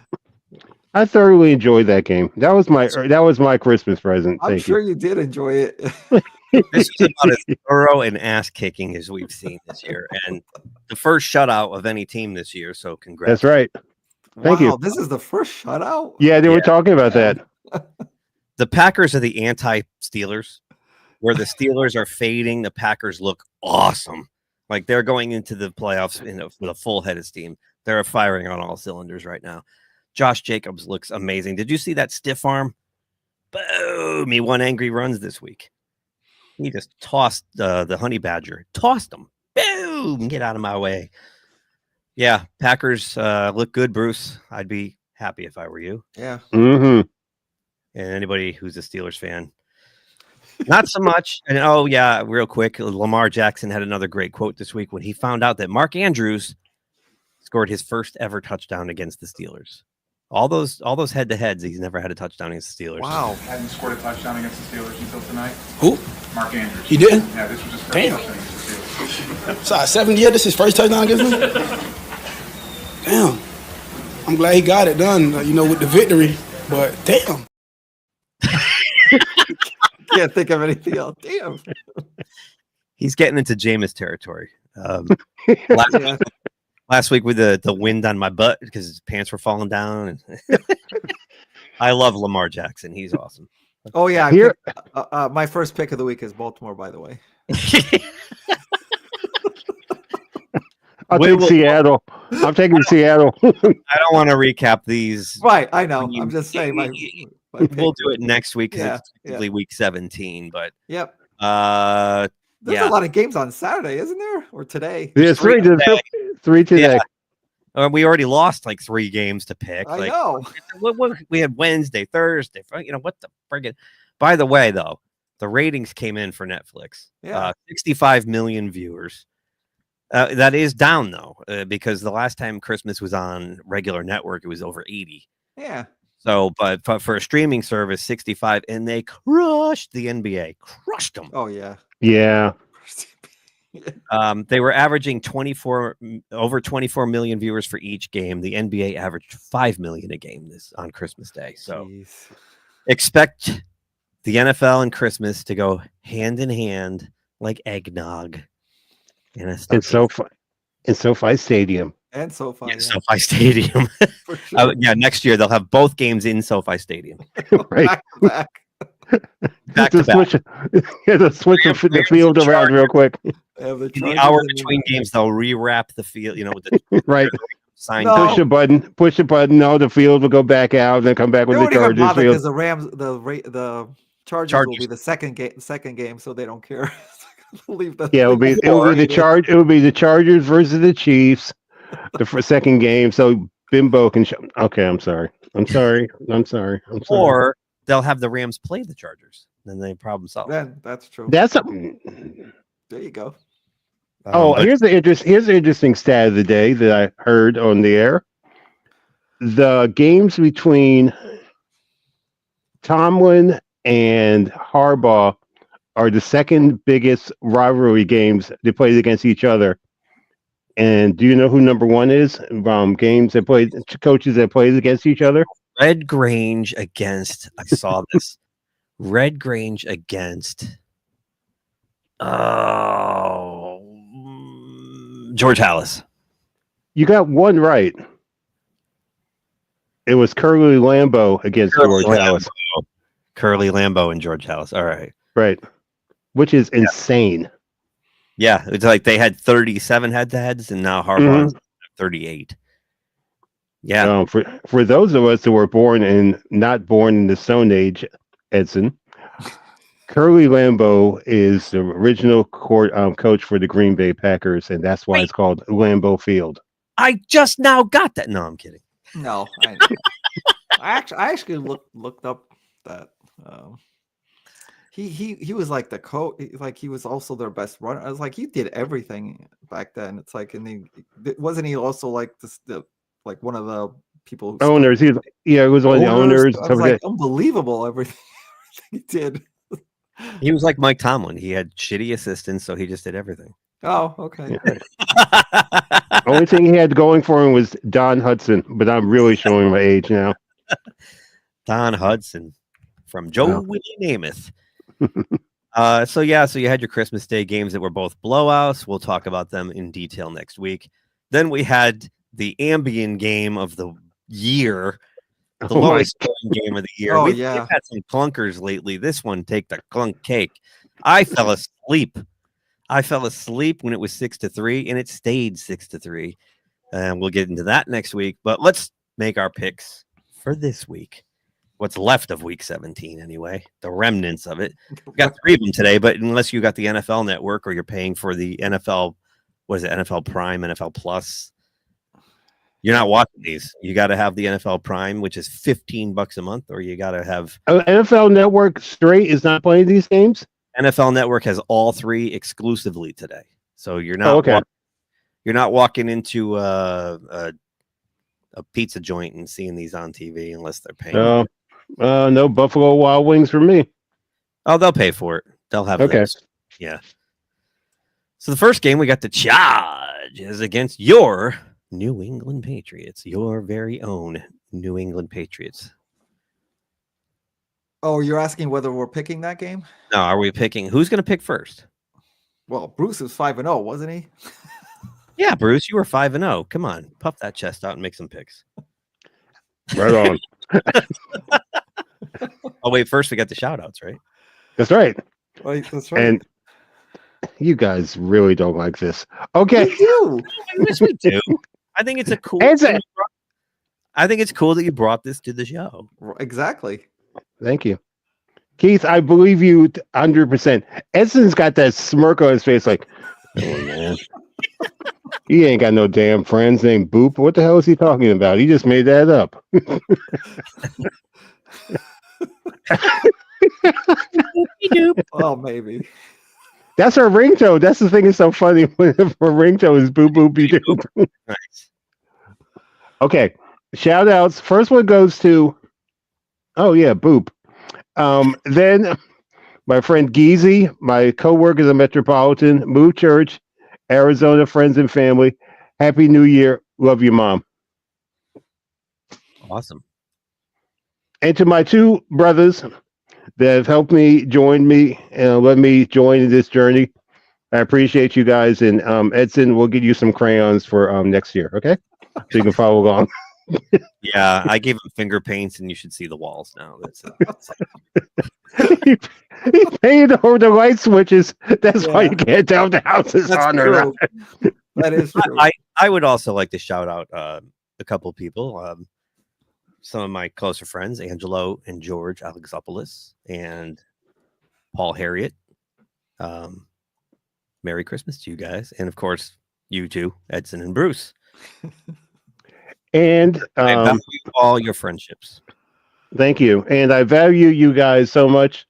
I thoroughly enjoyed that game. That was my Christmas present. I'm sure you did enjoy it. This is about as thorough and ass kicking as we've seen this year, and the first shutout of any team this year. So congrats. That's right. Thank you. This is the first shutout. Yeah, they were talking about that. The Packers are the anti-Steelers, where the Steelers are fading. The Packers look awesome. Like they're going into the playoffs with a full head of steam. They're firing on all cylinders right now. Josh Jacobs looks amazing. Did you see that stiff arm? Boom! He won angry runs this week. He just tossed the honey badger. Tossed him. Boom! Get out of my way. Yeah, Packers look good, Bruce. I'd be happy if I were you. Yeah. Mm-hmm. And anybody who's a Steelers fan. Not so much. And oh, yeah, real quick. Lamar Jackson had another great quote this week when he found out that Mark Andrews scored his first ever touchdown against the Steelers. All those head-to-heads, he's never had a touchdown against the Steelers. Wow. Hadn't scored a touchdown against the Steelers until tonight. Who? Mark Andrews. He didn't? Yeah, this was his first Damn. touchdown against the Steelers. So 7 years, this is his first touchdown against him? Damn. I'm glad he got it done, with the victory. But damn. Can't think of anything else. Damn. He's getting into Jameis territory. Last week with the wind on my butt because his pants were falling down. I love Lamar Jackson. He's awesome. Oh yeah, my first pick of the week is Baltimore. By the way, I'll take Seattle. I'm taking Seattle. I don't want to recap these. Right, I know. I'm just saying. We'll do it next week because it's technically week 17. But yep. There's a lot of games on Saturday, isn't there? Or today? There's three today. Yeah. We already lost like 3 games to pick. I know. We had Wednesday, Thursday. What the friggin'. By the way, though, the ratings came in for Netflix. Yeah. 65 million viewers. That is down, though, because the last time Christmas was on regular network, it was over 80. Yeah. So, but for a streaming service, 65, and they crushed the NBA. Crushed them. Oh, yeah. Yeah. They were averaging over 24 million viewers for each game. The NBA averaged 5 million a game on Christmas Day. So Expect the NFL and Christmas to go hand in hand like eggnog. In SoFi Stadium. And SoFi. Yeah, SoFi Stadium. For sure. Next year they'll have both games in SoFi Stadium. Right. Back to back. Back to back. Switch the field around real quick. Have the In the Chargers hour and the- between games, they'll rewrap the field, with the Right. sign. No. Push a button. No, the field will go back out, then come back with They the won't even Chargers bother field. because the Rams, the Chargers will be the second game, so they don't care. Leave the Yeah, it'll be the Chargers versus the Chiefs, second game. So Bimbo can show. Okay, I'm sorry. Or they'll have the Rams play the Chargers. Then they problem solve. Then that's true. That's There you go. Here's the interesting stat of the day that I heard on the air. The games between Tomlin and Harbaugh are the second biggest rivalry games they played against each other. And do you know who number one is? Games that played, coaches that played against each other? Red Grange against, I saw this. Red Grange against George Hallis. You got one right. It was Curly Lambeau against George Hallis. Curly Lambeau and George Hallis. All right. Right. Which is insane. Yeah. It's like they had 37 head-to-heads and now Harbaugh has 38. Yeah. For those of us who were not born in the Stone Age, Edson, Curly Lambeau is the original coach for the Green Bay Packers, and that's why it's called Lambeau Field. I just now got that. No, I'm kidding. No, I actually looked up that he was like the coach, like he was also their best runner. I was like, he did everything back then. It's like, and wasn't he also like like one of the people owners? He was one of the owners. I was like, unbelievable everything he did. He was like Mike Tomlin. He had shitty assistants, so he just did everything. Oh, okay. Yeah. Only thing he had going for him was Don Hudson, but I'm really showing my age now. Don Hudson from Joe Willie Namath. So you had your Christmas Day games that were both blowouts. We'll talk about them in detail next week. Then we had the Ambien game of the year. The lowest scoring game of the year. We've had some clunkers lately. This one, take the clunk cake. I fell asleep. When it was 6-3, and it stayed 6-3. And we'll get into that next week. But let's make our picks for this week. What's left of week 17, anyway. The remnants of it. We got 3 of them today, but unless you got the NFL Network or you're paying for the NFL, NFL Prime, NFL Plus, you're not watching these. You got to have the NFL Prime, which is $15 a month, or you got to have NFL Network straight is not playing these games. NFL Network has all 3 exclusively today, so you're not you're not walking into a pizza joint and seeing these on TV unless they're paying. No Buffalo Wild Wings for me. Oh, they'll pay for it. They'll have those. Yeah. So the first game we got the Chargers against your New England Patriots, your very own New England Patriots. Oh, you're asking whether we're picking that game? No, are we picking? Who's going to pick first? Well, Bruce was 5-0, wasn't he? Yeah, Bruce, you were 5-0. Come on, puff that chest out and make some picks. Right on. Oh, wait, first we got the shout outs, right? That's right. Right, that's right. And you guys really don't like this. Okay. We do. Yes, we do. I think it's a cool. I think it's cool that you brought this to the show. Exactly. Thank you, Keith. I believe you 100%. Edson's got that smirk on his face, like, oh man, he ain't got no damn friends named Boop. What the hell is he talking about? He just made that up. Oh, maybe. That's our ringtone. That's the thing that's so funny. When our ringtone is boop boopy doop. Nice. Okay. Shout outs. First one goes to Boop. Then my friend Geezy, my co-workers at Metropolitan, Move Church, Arizona, friends and family. Happy New Year. Love you, Mom. Awesome. And to my two brothers that have helped me, join me, and let me join in this journey. I appreciate you guys. And Edson, we'll get you some crayons for next year, okay? So you can follow along. Yeah, I gave him finger paints, and you should see the walls now. That's he painted over the light switches. That's why you can't tell if the house is on or not. That is true. I would also like to shout out a couple of people. Some of my closer friends, Angelo and George Alexopoulos and Paul Harriet. Merry Christmas to you guys. And of course, you two, Edson and Bruce. And I value all your friendships. Thank you. And I value you guys so much.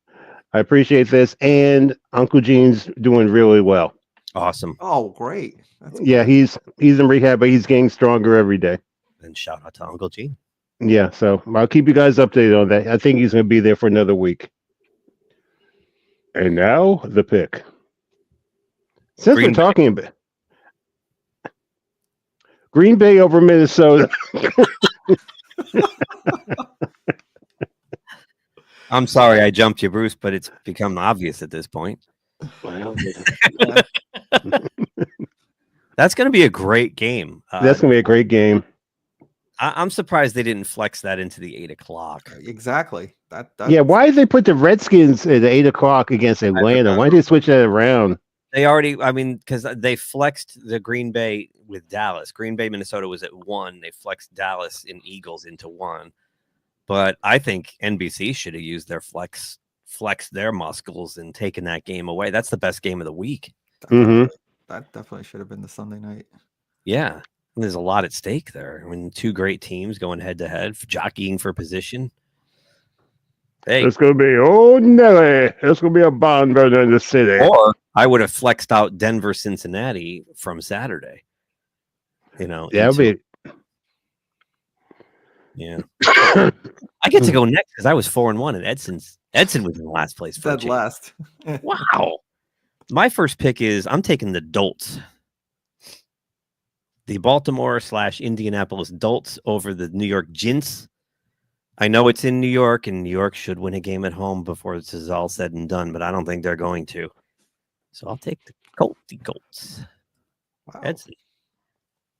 I appreciate this. And Uncle Gene's doing really well. Awesome. Oh, great. Yeah, he's in rehab, but he's getting stronger every day. And shout out to Uncle Gene. Yeah, so I'll keep you guys updated on that. I think he's going to be there for another week. And now the pick. Since we're talking about Green Bay over Minnesota. I'm sorry I jumped you, Bruce, but it's become obvious at this point. Well, that's going to be a great game. That's going to be a great game. I'm surprised they didn't flex that into the 8 o'clock. Exactly. Yeah, why did they put the Redskins at 8 o'clock against Atlanta? Why did they switch that around? They already, because they flexed the Green Bay with Dallas. Green Bay, Minnesota was at 1. They flexed Dallas and Eagles into 1. But I think NBC should have used their flex their muscles and taken that game away. That's the best game of the week. Mm-hmm. That definitely should have been the Sunday night. Yeah. And there's a lot at stake there. I mean, two great teams going head to head, jockeying for position. Hey, it's going to be, oh, Nelly. It's going to be a barn burner in the city. Or I would have flexed out Denver, Cincinnati from Saturday. You know, yeah, yeah. I get to go next because I was 4-1, and Edson was in last place. Dead last. Wow. My first pick is I'm taking the Dolts. The Baltimore/Indianapolis Dolts over the New York Gents. I know it's in New York, and New York should win a game at home before this is all said and done, but I don't think they're going to. So I'll take the Colts. Wow. Edson.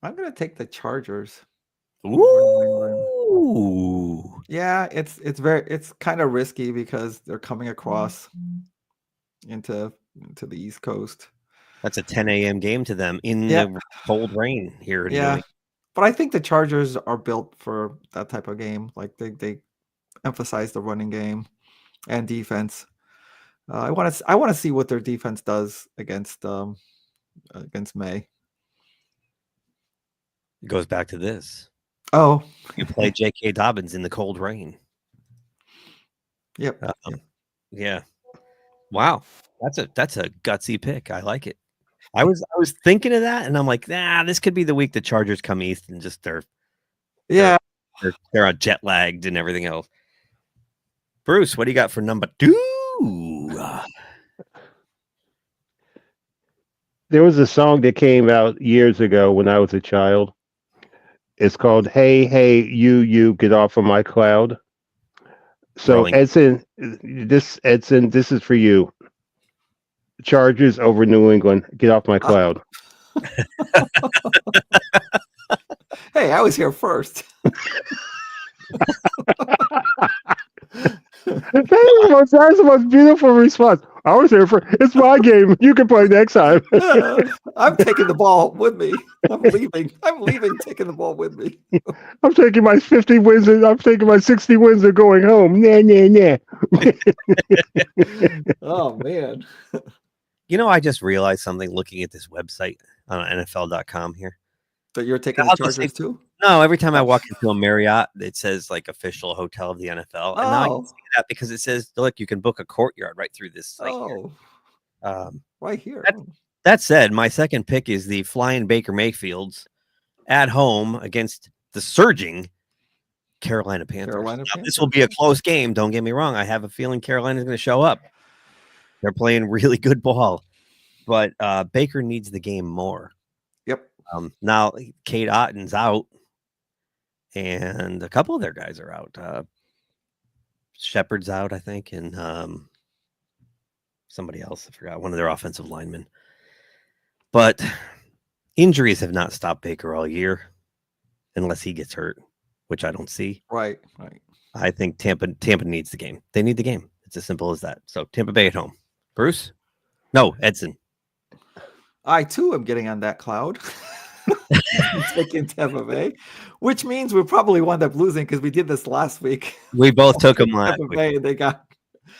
I'm going to take the Chargers. Ooh. Yeah, it's kind of risky because they're coming across into the East Coast. That's a 10 a.m. game to them in the cold rain here. Yeah, but I think the Chargers are built for that type of game. Like they emphasize the running game and defense. I want to see what their defense does against May. It goes back to this. Oh, you play J.K. Dobbins in the cold rain. Yep. Yeah. Wow. That's a gutsy pick. I like it. I was thinking of that, and I'm like, this could be the week the Chargers come east and just they're jet lagged and everything else. Bruce, what do you got for number 2? There was a song that came out years ago when I was a child. It's called "Hey, Hey, You, Get Off of My Cloud." So Edson, this is for you. Chargers over New England. Get off my cloud. Hey, I was here first. That's the most beautiful response. I was here for it's my game. You can play next time. I'm taking the ball with me. I'm leaving, taking the ball with me. I'm taking my 50 wins and I'm taking my 60 wins and going home. Nah. Oh man. You know, I just realized something looking at this website on NFL.com here. That you're taking the Chargers too? No, every time I walk into a Marriott, it says like official hotel of the NFL. And now I can see that because it says, look, you can book a courtyard right through this site. Right here. That said, my second pick is the Flying Baker Mayfields at home against the surging Carolina Panthers. This will be a close game. Don't get me wrong. I have a feeling Carolina's going to show up. They're playing really good ball, but Baker needs the game more. Yep. Now Kate Otten's out, and a couple of their guys are out. Shepard's out, I think, and somebody else. I forgot, one of their offensive linemen. But injuries have not stopped Baker all year, unless he gets hurt, which I don't see. Right. I think Tampa needs the game. They need the game. It's as simple as that. So Tampa Bay at home. Bruce? No, Edson. I too am getting on that cloud. Taking Tampa Bay, which means we'll probably wind up losing because we did this last week. We both took them last Tampa week. Bay, and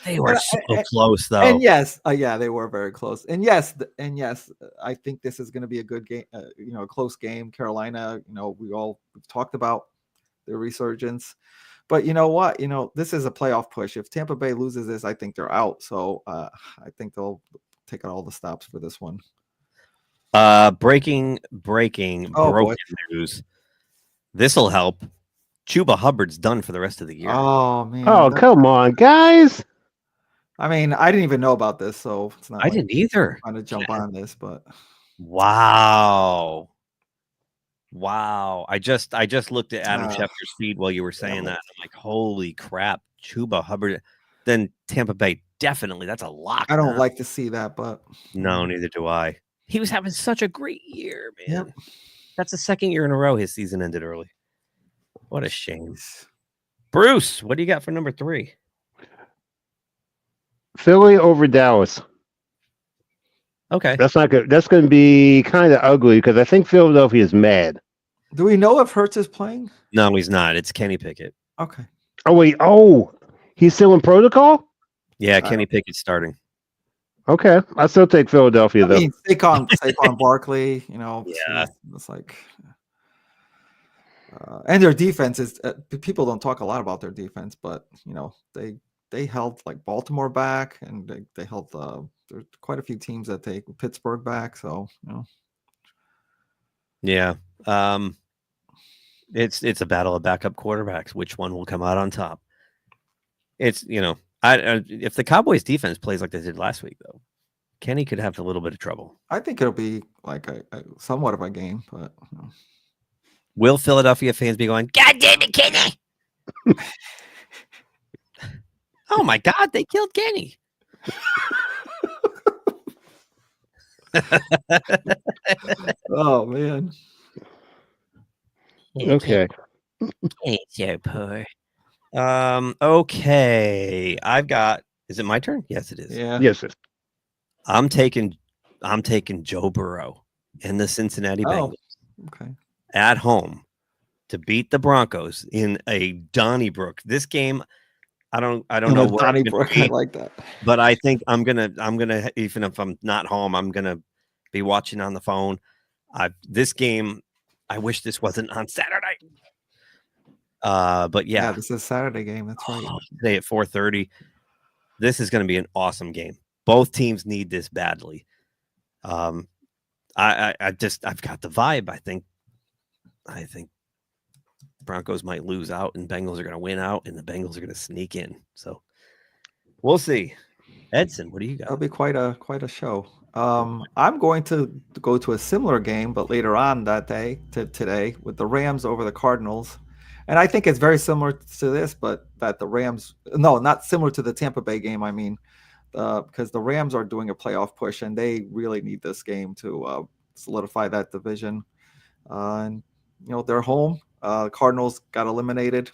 they were so close, though. And yes, yeah, they were very close. And yes, I think this is going to be a good game. A close game. Carolina, we've talked about their resurgence. But you know what? This is a playoff push. If Tampa Bay loses this, I think they're out. So I think they'll take out all the stops for this one. Broken news. This'll help. Chuba Hubbard's done for the rest of the year. Oh man! Oh, come on, guys. I mean, I didn't even know about this, so it's not. I didn't either. I'm trying to jump on this, but wow. I just looked at Adam Schefter's feed while you were saying that. I'm like, holy crap, Chuba Hubbard. Then Tampa Bay, definitely. That's a lock. I don't like to see that, but no, neither do I. He was having such a great year, man. Yep. That's the second year in a row his season ended early. What a shame. Bruce, what do you got for number 3? Philly over Dallas. Okay. That's not good. That's going to be kind of ugly because I think Philadelphia is mad. Do we know if Hurts is playing? No, he's not. It's Kenny Pickett. Okay. Oh, wait. Oh, he's still in protocol? Yeah, Kenny Pickett's starting. Okay. I still take Philadelphia, though. I mean, Saquon Barkley, Yeah. it's like, and their defense is, people don't talk a lot about their defense, but, they held like Baltimore back, and they held, there's quite a few teams that take Pittsburgh back. So, Yeah. It's a battle of backup quarterbacks. Which one will come out on top? It's, if the Cowboys defense plays like they did last week, though, Kenny could have a little bit of trouble. I think it'll be like a somewhat of a game, but will Philadelphia fans be going, God damn it, Kenny? Oh my God, they killed Kenny. Oh man. Okay. It's so poor. Okay. Is it my turn? Yes, it is. Yeah. Yes, sir. I'm taking Joe Burrow and the Cincinnati Bengals Okay. at home to beat the Broncos in a Donnybrook. This game, I don't know where Donnybrook. I like that. but I think I'm gonna even if I'm not home, I'm gonna be watching on the phone. This game, I wish this wasn't on Saturday. But yeah, this is a Saturday game. That's right. Today at 4:30. This is going to be an awesome game. Both teams need this badly. I've got the vibe. I think Broncos might lose out and Bengals are going to win out and the Bengals are going to sneak in. So we'll see. Edson, what do you got? That'll be quite a show. I'm going to go to a similar game, but later on that day to today with the Rams over the Cardinals. And I think it's very similar to this, but that the Rams, no, not similar to the Tampa Bay game. I mean, because the Rams are doing a playoff push and they really need this game to solidify that division. And they're home. Cardinals got eliminated,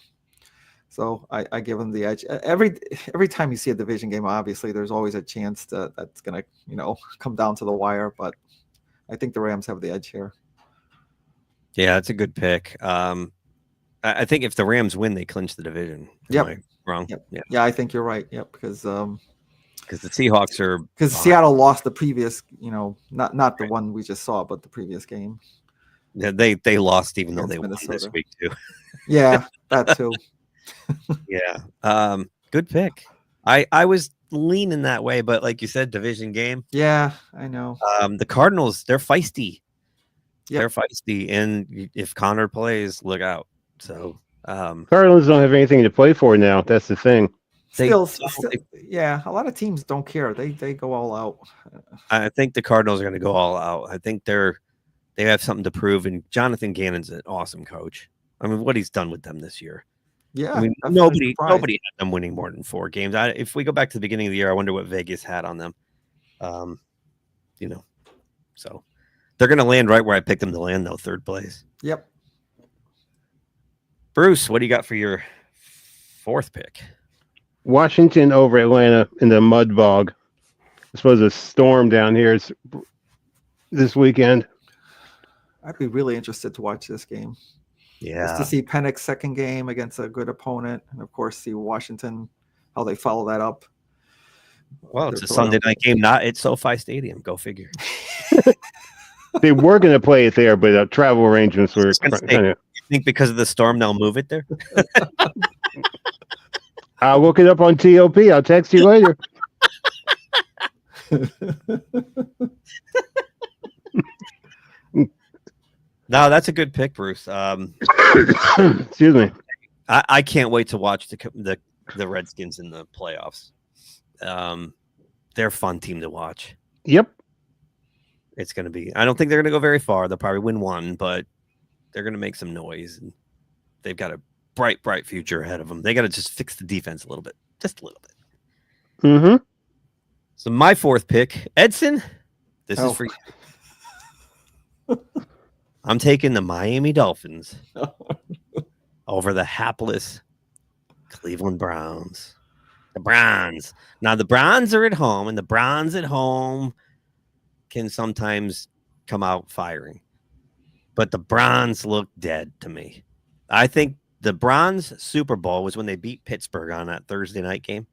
so I give them the edge. Every time you see a division game, obviously there's always a chance that's gonna come down to the wire. But I think the Rams have the edge here. Yeah, that's a good pick. I think if the Rams win, they clinch the division. Am I wrong? Yep. Yeah, I think you're right. Yep, because the Seahawks are Seattle lost the previous, not the one we just saw, but the previous game. Yeah, they lost even though they won this week too. Yeah, that too. Yeah. Good pick. I was leaning that way, but like you said, division game. Yeah, I know. The Cardinals, they're feisty. Yep. They're feisty, and if Connor plays, look out. So Cardinals don't have anything to play for now. That's the thing. Still, yeah, a lot of teams don't care. They go all out. I think the Cardinals are going to go all out. I think they have something to prove, and Jonathan Gannon's an awesome coach. I mean, what he's done with them this year. Yeah, I mean, that's nobody surprised. had them winning more than 4 games. If we go back to the beginning of the year, I wonder what Vegas had on them. You know, so they're going to land right where I picked them to land, though, 3rd place. Yep. Bruce, what do you got for your 4th pick? Washington over Atlanta in the mud bog. I suppose a storm down here this weekend. I'd be really interested to watch this game. Yeah. Just to see Penix's second game against a good opponent, and of course see Washington, how they follow that up. Well, it's a Sunday night game, not at SoFi Stadium. Go figure. They were going to play it there, but travel arrangements were kind of. You think because of the storm they'll move it there? I'll look it up on TOP. I'll text you later. No, that's a good pick, Bruce. Excuse me. I can't wait to watch the Redskins in the playoffs. They're a fun team to watch. Yep. It's going to be. I don't think they're going to go very far. They'll probably win 1, but they're going to make some noise. And they've got a bright, bright future ahead of them. They got to just fix the defense a little bit, just a little bit. Mm-hmm. So my 4th pick, Edson. This is for you. I'm taking the Miami Dolphins over the hapless Cleveland Browns. The Browns. Now, the Browns are at home, and the Browns at home can sometimes come out firing. But the Browns look dead to me. I think the Browns Super Bowl was when they beat Pittsburgh on that Thursday night game.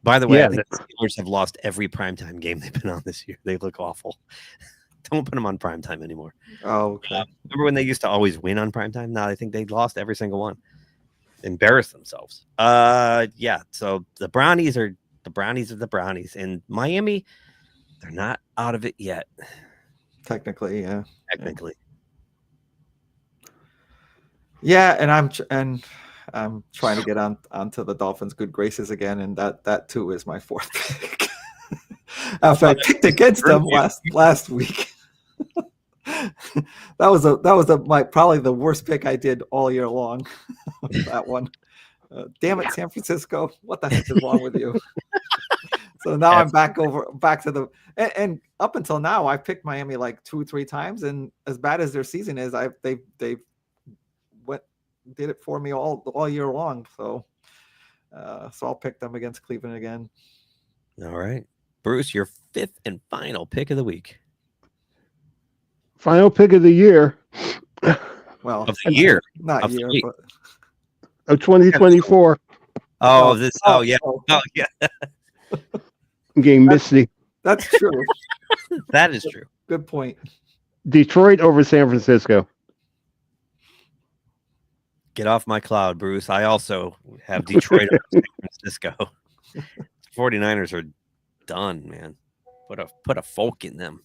By the way, I think the Steelers have lost every primetime game they've been on this year. They look awful. Don't put them on primetime anymore. Oh, okay. Remember when they used to always win on primetime? Now I think they lost every single one. Embarrassed themselves. Yeah. So the Brownies are the Brownies. And Miami, they're not out of it yet. Technically, yeah. Technically. Yeah, and I'm trying to get onto the Dolphins' good graces again, and that too is my 4th pick. After I picked against them last week. that was probably the worst pick I did all year long. That one. Damn it, San Francisco! What the heck is wrong with you? So now I'm back to the and up until now I've picked Miami like 2-3 times, and as bad as their season is, they did it for me all year long. So I'll pick them against Cleveland again. All right, Bruce, your 5th and final pick of the week. Final pick of the year. Well, of the year, not of year, but of 2024. Oh, yeah. I'm getting misty. That's true. That is true. Good point. Detroit over San Francisco. Get off my cloud, Bruce. I also have Detroit over San Francisco. 49ers are done, man. Put a fork in them.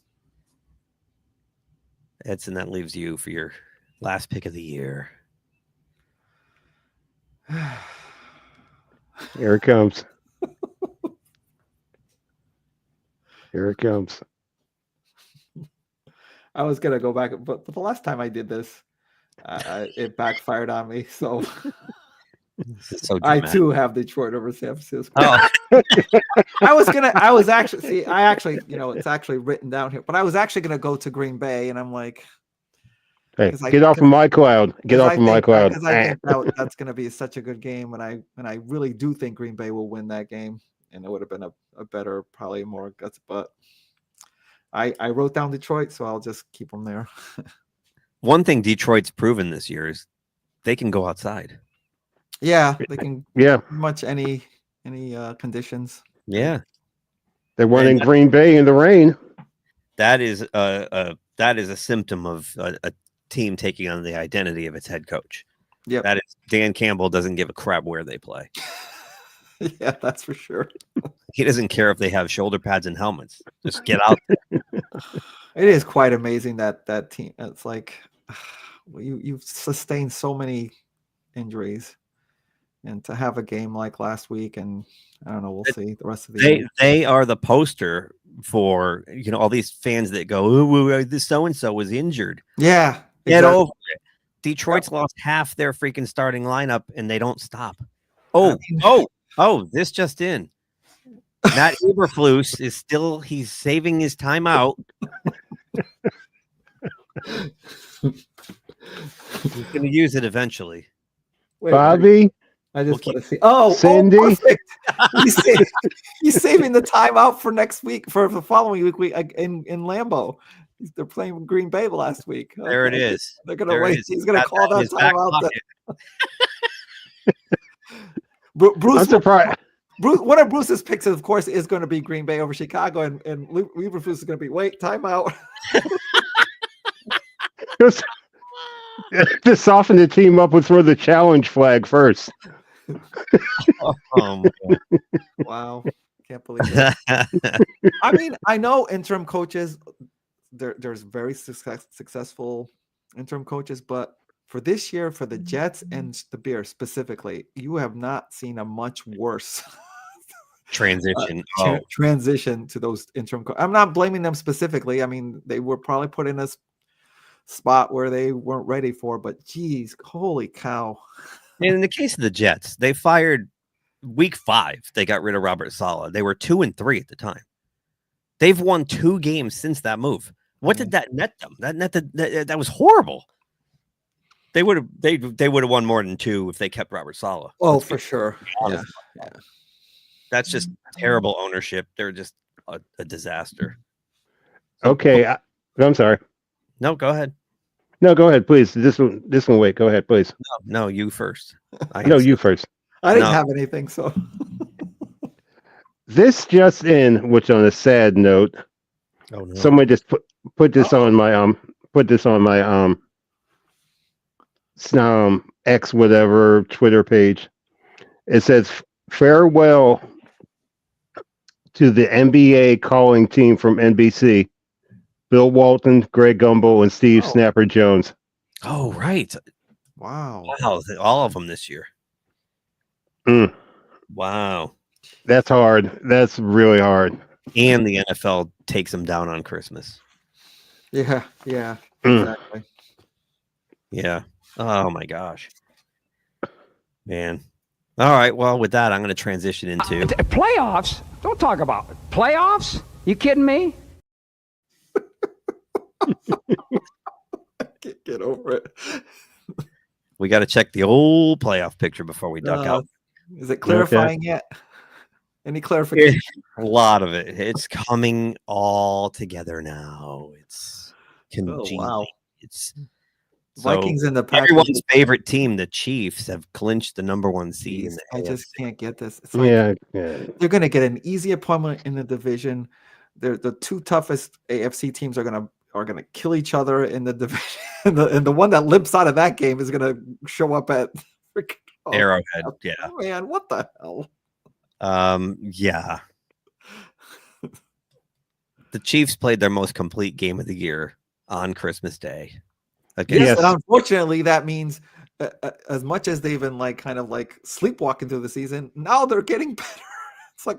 Edson, that leaves you for your last pick of the year. Here it comes. Here it comes. I was gonna go back, but the last time I did this, it backfired on me. So, I too have Detroit over San Francisco. Oh. I was actually, it's actually written down here, but I was actually gonna go to Green Bay, and I'm like, hey, get off of my cloud. Get off of my cloud. Because I think that's gonna be such a good game, and I really do think Green Bay will win that game, and it would have been a better, probably more guts, but I wrote down Detroit, so I'll just keep them there. One thing Detroit's proven this year is they can go outside. Yeah, they can. Yeah, much any conditions. Yeah, they won in Green Bay in the rain. That is a symptom of a team taking on the identity of its head coach. Yeah, that is Dan Campbell doesn't give a crap where they play. Yeah, that's for sure. He doesn't care if they have shoulder pads and helmets. Just get out there. It is quite amazing that team. It's like you've sustained so many injuries, and to have a game like last week, and I don't know, we'll see the rest of the year. They are the poster for all these fans that go, "Oh, this so and so was injured." Yeah, get over it. Detroit's lost half their freaking starting lineup, and they don't stop. Oh! This just in. Matt Eberflus is still. He's saving his timeout. He's going to use it eventually. Wait, Bobby, I just want to see. Oh, Cindy. Perfect. He's saving the timeout for next week, for the following week in Lambeau. They're playing Green Bay last week. Okay. There it is. They're going to wait. He's going to call that timeout. Bruce, I'm surprised. One of Bruce's picks, of course, is going to be Green Bay over Chicago, and Eberflus is going to be timeout. To soften the team up, would throw the challenge flag first. Wow, can't believe it. I mean, I know interim coaches. There's very successful interim coaches, but for this year, for the Jets and the Bears specifically, you have not seen a much worse transition transition to those interim. I'm not blaming them specifically. I mean, they were probably put in a spot where they weren't ready for, but geez, holy cow. And in the case of the Jets, they fired week 5. They got rid of Robert Saleh. They were 2-3 at the time. They've won 2 games since that move. What did that net them? That was horrible. They would have won more than 2 if they kept Robert Saleh. Oh, for sure. Yeah. That's just terrible ownership. They're just a disaster. Okay, I'm sorry. No, go ahead. No, go ahead, please. This one, wait. Go ahead, please. No, you first. You first. I didn't have anything, so. This just in, which on a sad note, someone just put this on my X whatever Twitter page. It says farewell to the NBA calling team from NBC. Bill Walton, Greg Gumbel, and Steve Snapper Jones. Oh, right. Wow. All of them this year. Wow. That's hard. That's really hard. And the NFL takes them down on Christmas. Yeah, exactly. Yeah. Oh, my gosh. Man. All right. Well, with that, I'm going to transition into playoffs. Don't talk about it. Playoffs? You kidding me? I can't get over it. We got to check the old playoff picture before we duck out. Is it clarifying yet? Any clarification? A lot of it. It's coming all together now. It's congealing. Wow. It's Vikings in the Packers. Everyone's favorite team, the Chiefs, have clinched the #1 seed. I just can't get this. It's like they're going to get an easy opponent in the division. They're the 2 toughest AFC teams are going to kill each other in the division, and the one that limps out of that game is going to show up at Arrowhead. Yeah. Oh, man, what the hell? Yeah. The Chiefs played their most complete game of the year on Christmas Day. Yes, and unfortunately, that means as much as they've been sleepwalking through the season, now they're getting better. It's like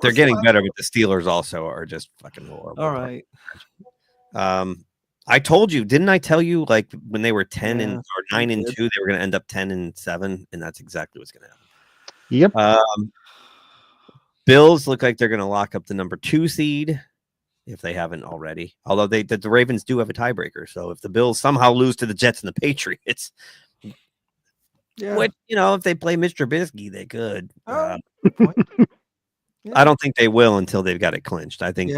they're getting better, but the Steelers also are just fucking horrible. All right. I told you, didn't I tell you, when they were 10 or 9-2, they were going to end up 10-7, and that's exactly what's going to happen. Yep. Bills look like they're going to lock up the #2 seed if they haven't already. Although the Ravens do have a tiebreaker, so if the Bills somehow lose to the Jets and the Patriots, which if they play Mr. Trubisky, they could. I don't think they will until they've got it clinched. I think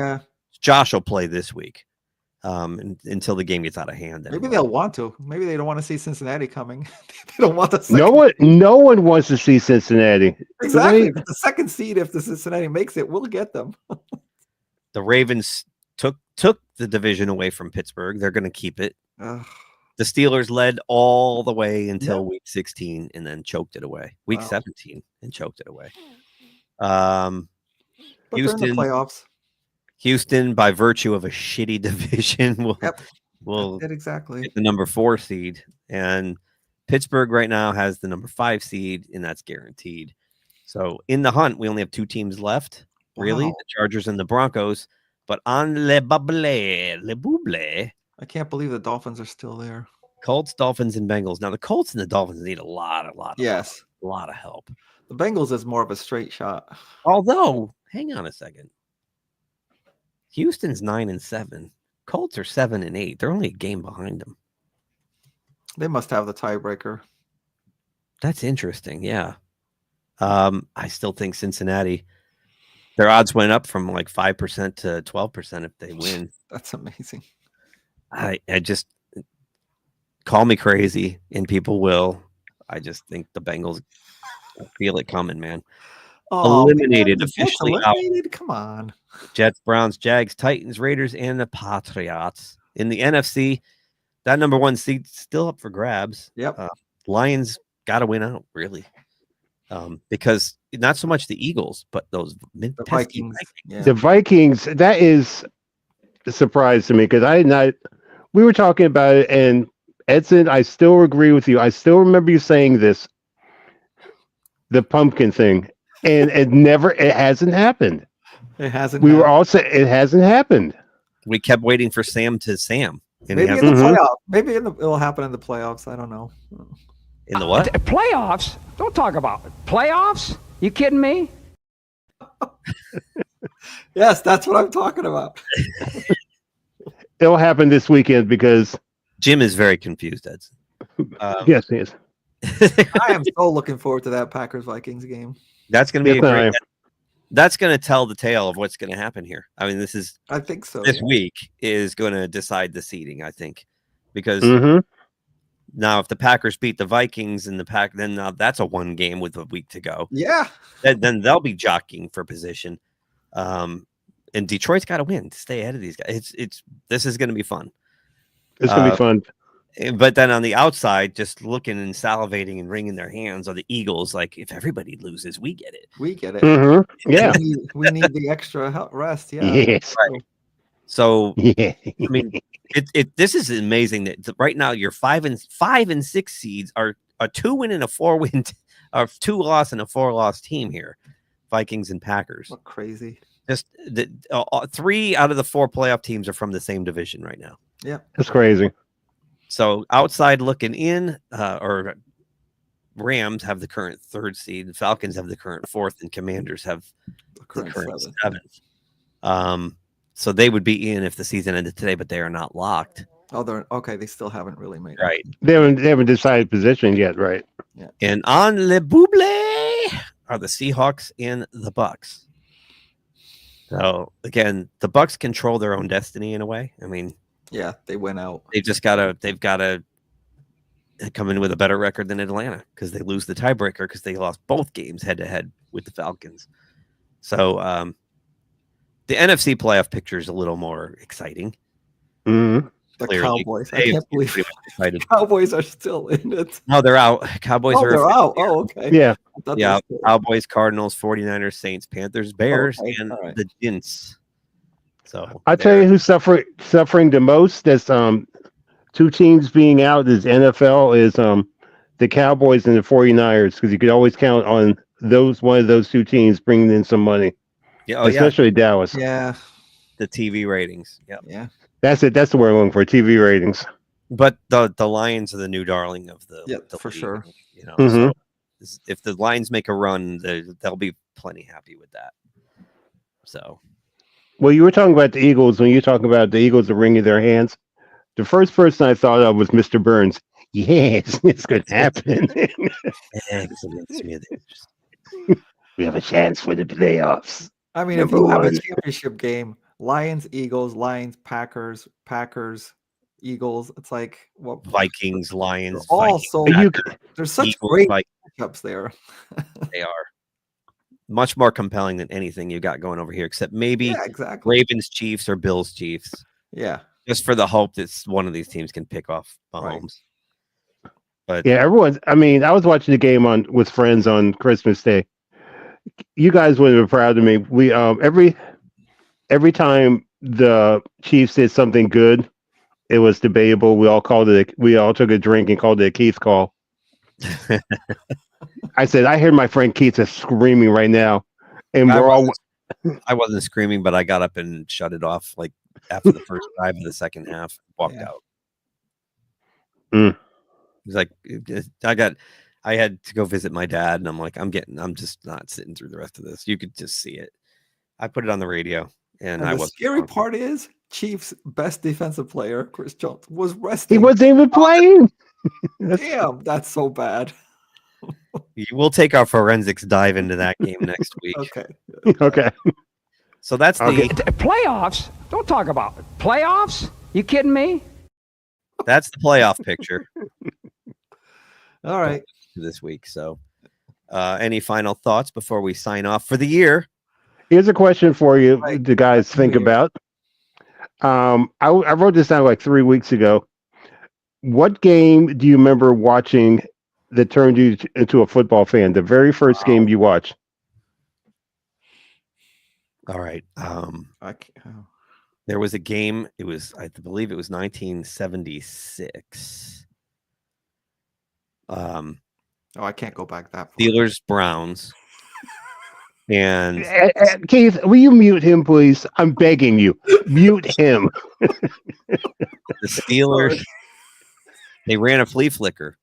Josh will play this week until the game gets out of hand. Maybe they'll want to. Maybe they don't want to see Cincinnati coming. They don't want the no one wants to see Cincinnati. Exactly. The second seed, if the Cincinnati makes it, we'll get them. The Ravens took the division away from Pittsburgh. They're going to keep it. The Steelers led all the way until week 16 and then choked it away. Week 17 and choked it away. Houston playoffs. Houston, by virtue of a shitty division, will exactly get the #4 seed, and Pittsburgh right now has the #5 seed, and that's guaranteed. So in the hunt, we only have 2 teams left. Really, the Chargers and the Broncos. But on le bouble, I can't believe the Dolphins are still there. Colts, Dolphins, and Bengals. Now the Colts and the Dolphins need a lot of help. The Bengals is more of a straight shot. Although, hang on a second. Houston's 9-7. Colts are 7-8. They're only a game behind them. They must have the tiebreaker. That's interesting. Yeah. I still think Cincinnati, their odds went up from like 5% to 12% if they win. That's amazing. I just call me crazy, and people will. I just think the Bengals feel it coming, man. Eliminated officially eliminated. Come on. Jets, Browns, Jags, Titans, Raiders, and the Patriots. In the NFC, that number 1 seed still up for grabs. Yep. Lions got to win out, really. Because not so much the Eagles, but those Vikings. Yeah. The Vikings, that is a surprise to me because we were talking about it, and Edson, I still agree with you. I still remember you saying this, the pumpkin thing, and it hasn't happened. It hasn't. We were all saying it hasn't happened. We kept waiting for Sam to Sam. Maybe in the playoffs. Maybe it'll happen in the playoffs. I don't know. In the what? Playoffs? Don't talk about it. Playoffs? You kidding me? Yes, that's what I'm talking about. It'll happen this weekend because Jim is very confused, Edson. Yes, he is. I am so looking forward to that Packers-Vikings game. That's going to be that's going to tell the tale of what's going to happen here. I mean, I think so. This week is going to decide the seeding, I think, because now if the Packers beat the Vikings and then that's a 1 game with a week to go. Yeah. Then they'll be jockeying for position. And Detroit's got to win to stay ahead of these guys. This is going to be fun. It's going to be fun. But then on the outside, just looking and salivating and wringing their hands are the Eagles. Like, if everybody loses, we get it. We get it. Yeah. We need the extra rest. Yeah. Yes. Right. So, I mean, this is amazing that right now your 5 and 6 seeds are a 2-win and a 4-win, or 2-loss and a 4-loss team here. Vikings and Packers. What crazy. Just 3 out of the 4 playoff teams are from the same division right now. Yeah. That's crazy. So outside looking in, or Rams have the current 3rd seed, Falcons have the current 4th, and Commanders have the current 7th. So they would be in if the season ended today, but they are not locked. Oh, they're okay. They still haven't really made it. Right. They haven't decided position yet, right? Yeah. And on Le Bouble are the Seahawks and the Bucks. So again, the Bucks control their own destiny in a way. I mean, yeah, they went out. They've got to come in with a better record than Atlanta because they lose the tiebreaker because they lost both games head to head with the Falcons. So the NFC playoff picture is a little more exciting. Mm-hmm. The Cowboys. I can't believe it. Cowboys are still in it. No, they're out. Cowboys are out. Oh, okay. Yeah. Yeah. Cowboys, Cardinals, 49ers, Saints, Panthers, Bears, and the Gents. So I tell you who's suffering the most. That's 2 teams being out. Is NFL is the Cowboys and the 49ers because you could always count on one of those 2 teams bringing in some money. Yeah, especially Dallas. Yeah, the TV ratings. Yeah. That's it. That's the word I'm looking for. TV ratings. But the Lions are the new darling of the for league, sure. You know, so if the Lions make a run, they'll be plenty happy with that. So. Well, you were talking about the Eagles. When you're talking about the Eagles are wringing their hands, the first person I thought of was Mr. Burns. Yes, it's going to happen. Excellent, Smith. We have a chance for the playoffs. I mean, if you have a championship game, Lions, Eagles, Lions, Packers, Eagles, it's like what Vikings, Lions, all Vikings, there's such Eagles, great matchups there. They are much more compelling than anything you got going over here, except maybe exactly. Ravens, Chiefs, or Bills, Chiefs. Yeah, just for the hope that one of these teams can pick off Mahomes. Right. But yeah, everyone's. I mean, I was watching the game with friends on Christmas Day. You guys would have been proud of me. We every time the Chiefs did something good, it was debatable. We all took a drink and called it a Keith call. I said, I hear my friend Keith is screaming right now, and I wasn't screaming, but I got up and shut it off like after the first drive of the second half. Walked out. He's like, I had to go visit my dad, and I'm like, I'm just not sitting through the rest of this. You could just see it. I put it on the radio, and the scary part is Chiefs' best defensive player, Chris Jones, was resting. He wasn't even playing. Damn, that's so bad. We'll take our forensics dive into that game next week. Okay. So that's the Playoffs? Don't talk about it. Playoffs? You kidding me? That's the playoff picture. All right. This week. So any final thoughts before we sign off for the year? Here's a question for you to guys think about. I wrote this down like 3 weeks ago. What game do you remember watching that turned you into a football fan? The very first game you watched. All right. There was a game. It was, I believe, it was 1976. I can't go back that far. Steelers Browns. And Keith, will you mute him, please? I'm begging you. Mute him. The Steelers. They ran a flea flicker.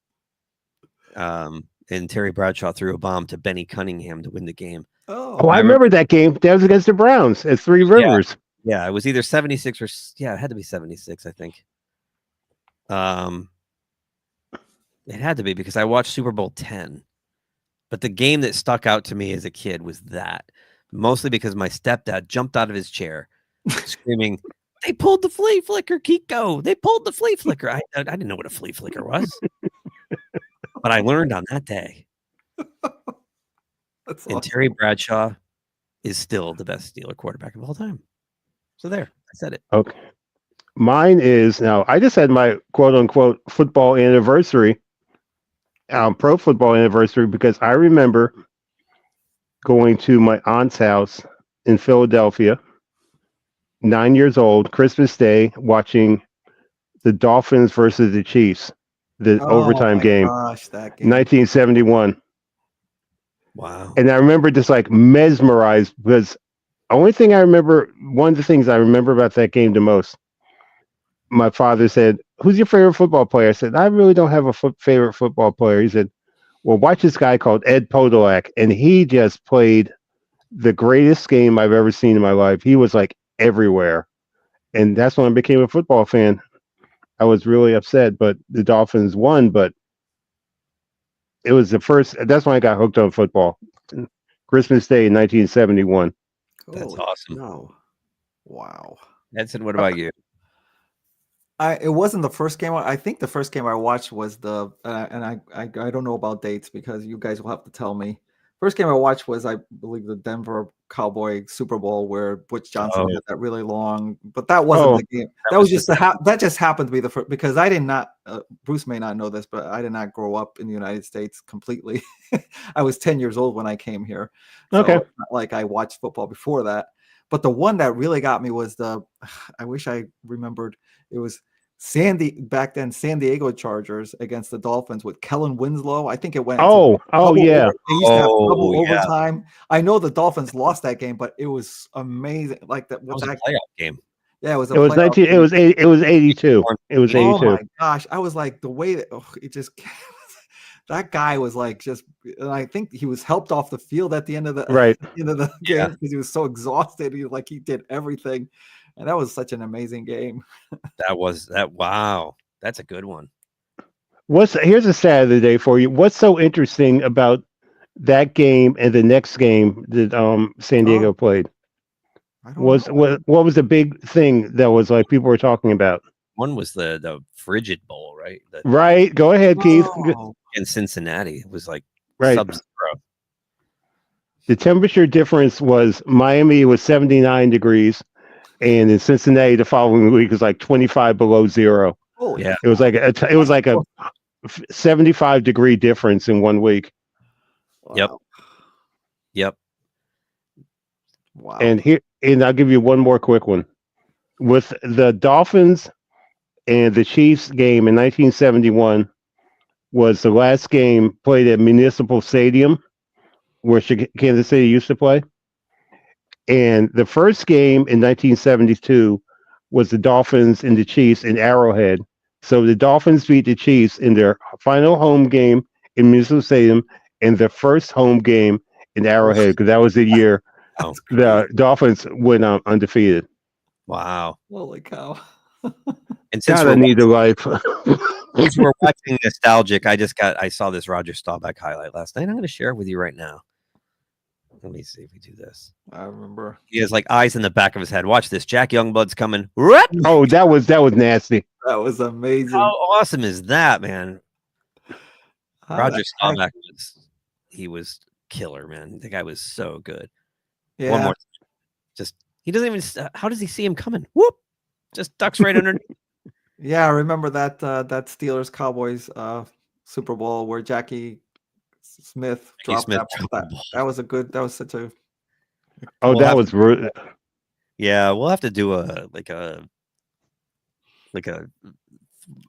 And Terry Bradshaw threw a bomb to Benny Cunningham to win the game. Oh, I remember that game. That was against the Browns at Three Rivers. Yeah, it was either 76 or it had to be 76, I think. It had to be because I watched Super Bowl 10. But the game that stuck out to me as a kid was that, mostly because my stepdad jumped out of his chair screaming, "They pulled the flea flicker, Kiko! They pulled the flea flicker!" I didn't know what a flea flicker was, but I learned on that day. That's and awesome. Terry Bradshaw is still the best Steeler quarterback of all time. So there, I said it. Okay. Mine is now. I just had my quote unquote football anniversary. Pro football anniversary, because I remember going to my aunt's house in Philadelphia, 9 years old, Christmas Day, watching the Dolphins versus the Chiefs, the overtime game, that game, 1971. Wow. And I remember just like mesmerized, because one of the things I remember about that game the most, my father said, "Who's your favorite football player?" I said, "I really don't have a favorite football player." He said, "Well, watch this guy called Ed Podolak." And he just played the greatest game I've ever seen in my life. He was like everywhere. And that's when I became a football fan. I was really upset, but the Dolphins won. But it was that's when I got hooked on football. Christmas Day in 1971. That's awesome. No. Wow. Edson, what about you? It wasn't the first game. I think the first game I watched was I don't know about dates because you guys will have to tell me. First game I watched was, I believe, the Denver Cowboy Super Bowl where Butch Johnson had that really long, but that wasn't the game. That was just that just happened to be the first, because I did not. Bruce may not know this, but I did not grow up in the United States completely. I was 10 years old when I came here. So okay, it's not like I watched football before that. But the one that really got me was I wish I remembered. It was back then, San Diego Chargers against the Dolphins with Kellen Winslow. I think it went. Yeah. They used to have double overtime. I know the Dolphins lost that game, but it was amazing. Like that was a playoff game. Yeah, it was. It was 19. It was 82. It was 82. Oh my gosh! I was like, the way that it just. That guy was like and I think he was helped off the field at the end of the game because he was so exhausted. He did everything, and that was such an amazing game. Wow, that's a good one. Here's a stat of the day for you. What's so interesting about that game and the next game that San Diego played? What was the big thing that was like people were talking about? One was the Frigid Bowl, right? Right. Go ahead, Keith. In Cincinnati, it was like sub-zero. The temperature difference was Miami was 79 degrees, and in Cincinnati the following week was like 25 below zero. Oh yeah. It was like a 75-degree difference in 1 week. Wow. Yep. Wow. And I'll give you one more quick one. With the Dolphins and the Chiefs game in 1971 was the last game played at Municipal Stadium, where Kansas City used to play. And the first game in 1972 was the Dolphins and the Chiefs in Arrowhead, So the Dolphins beat the Chiefs in their final home game in Minnesota Stadium and their first home game in Arrowhead, because that was the year the Dolphins went undefeated. Wow. Holy cow. And since God, I need the life. since we're watching nostalgic, I saw this Roger Staubach highlight last night. I'm going to share it with you right now. Let me see if we do this. I remember. He has like eyes in the back of his head. Watch this. Jack Youngblood's coming. Oh, that was nasty. That was amazing. How awesome is that, man? Roger Staubach was killer, man. The guy was so good. Yeah. One more. Just he doesn't even. How does he see him coming? Whoop! Just ducks right underneath. Yeah, I remember that that Steelers Cowboys Super Bowl where Jackie Smith dropped Smith that was a good. That was such a. Oh, that was rude. Yeah, we'll have to do a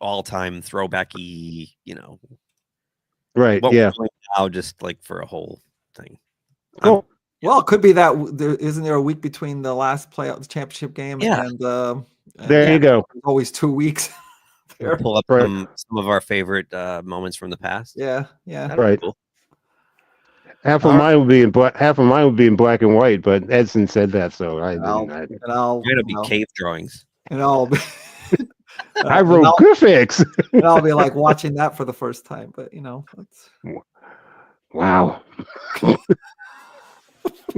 all-time throwbacky, Right. what Yeah. we're doing now, just like for a whole thing. Cool. Well, it could be that isn't there a week between the last playoff championship game Yeah. and There you go. there's always 2 weeks. We'll pull up some of our favorite moments from the past. Yeah. That'd be Right. cool. Half of mine would be in black. Half of mine would be in black and white. But Edson said that, so I didn't. It'll be cave drawings. And I'll be. I wrote graphics. And I'll be like watching that for the first time, but it's... Wow.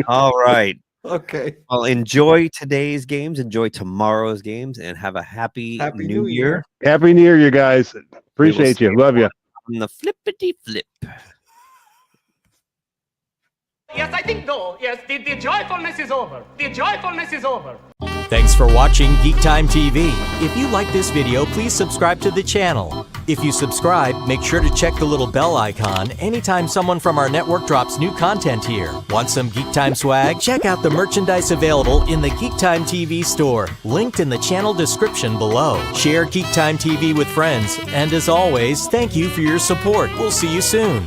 All right. Okay. Well, enjoy today's games, enjoy tomorrow's games, and have a happy New Year. Happy New Year, you guys. Appreciate you. Love you. On the flippity flip. Yes, I think no. Yes, the joyfulness is over. The joyfulness is over. Thanks for watching GeekTime TV. If you like this video, please subscribe to the channel. If you subscribe, make sure to check the little bell icon anytime someone from our network drops new content here. Want some GeekTime swag? Check out the merchandise available in the GeekTime TV store, linked in the channel description below. Share GeekTime TV with friends, and as always, thank you for your support. We'll see you soon.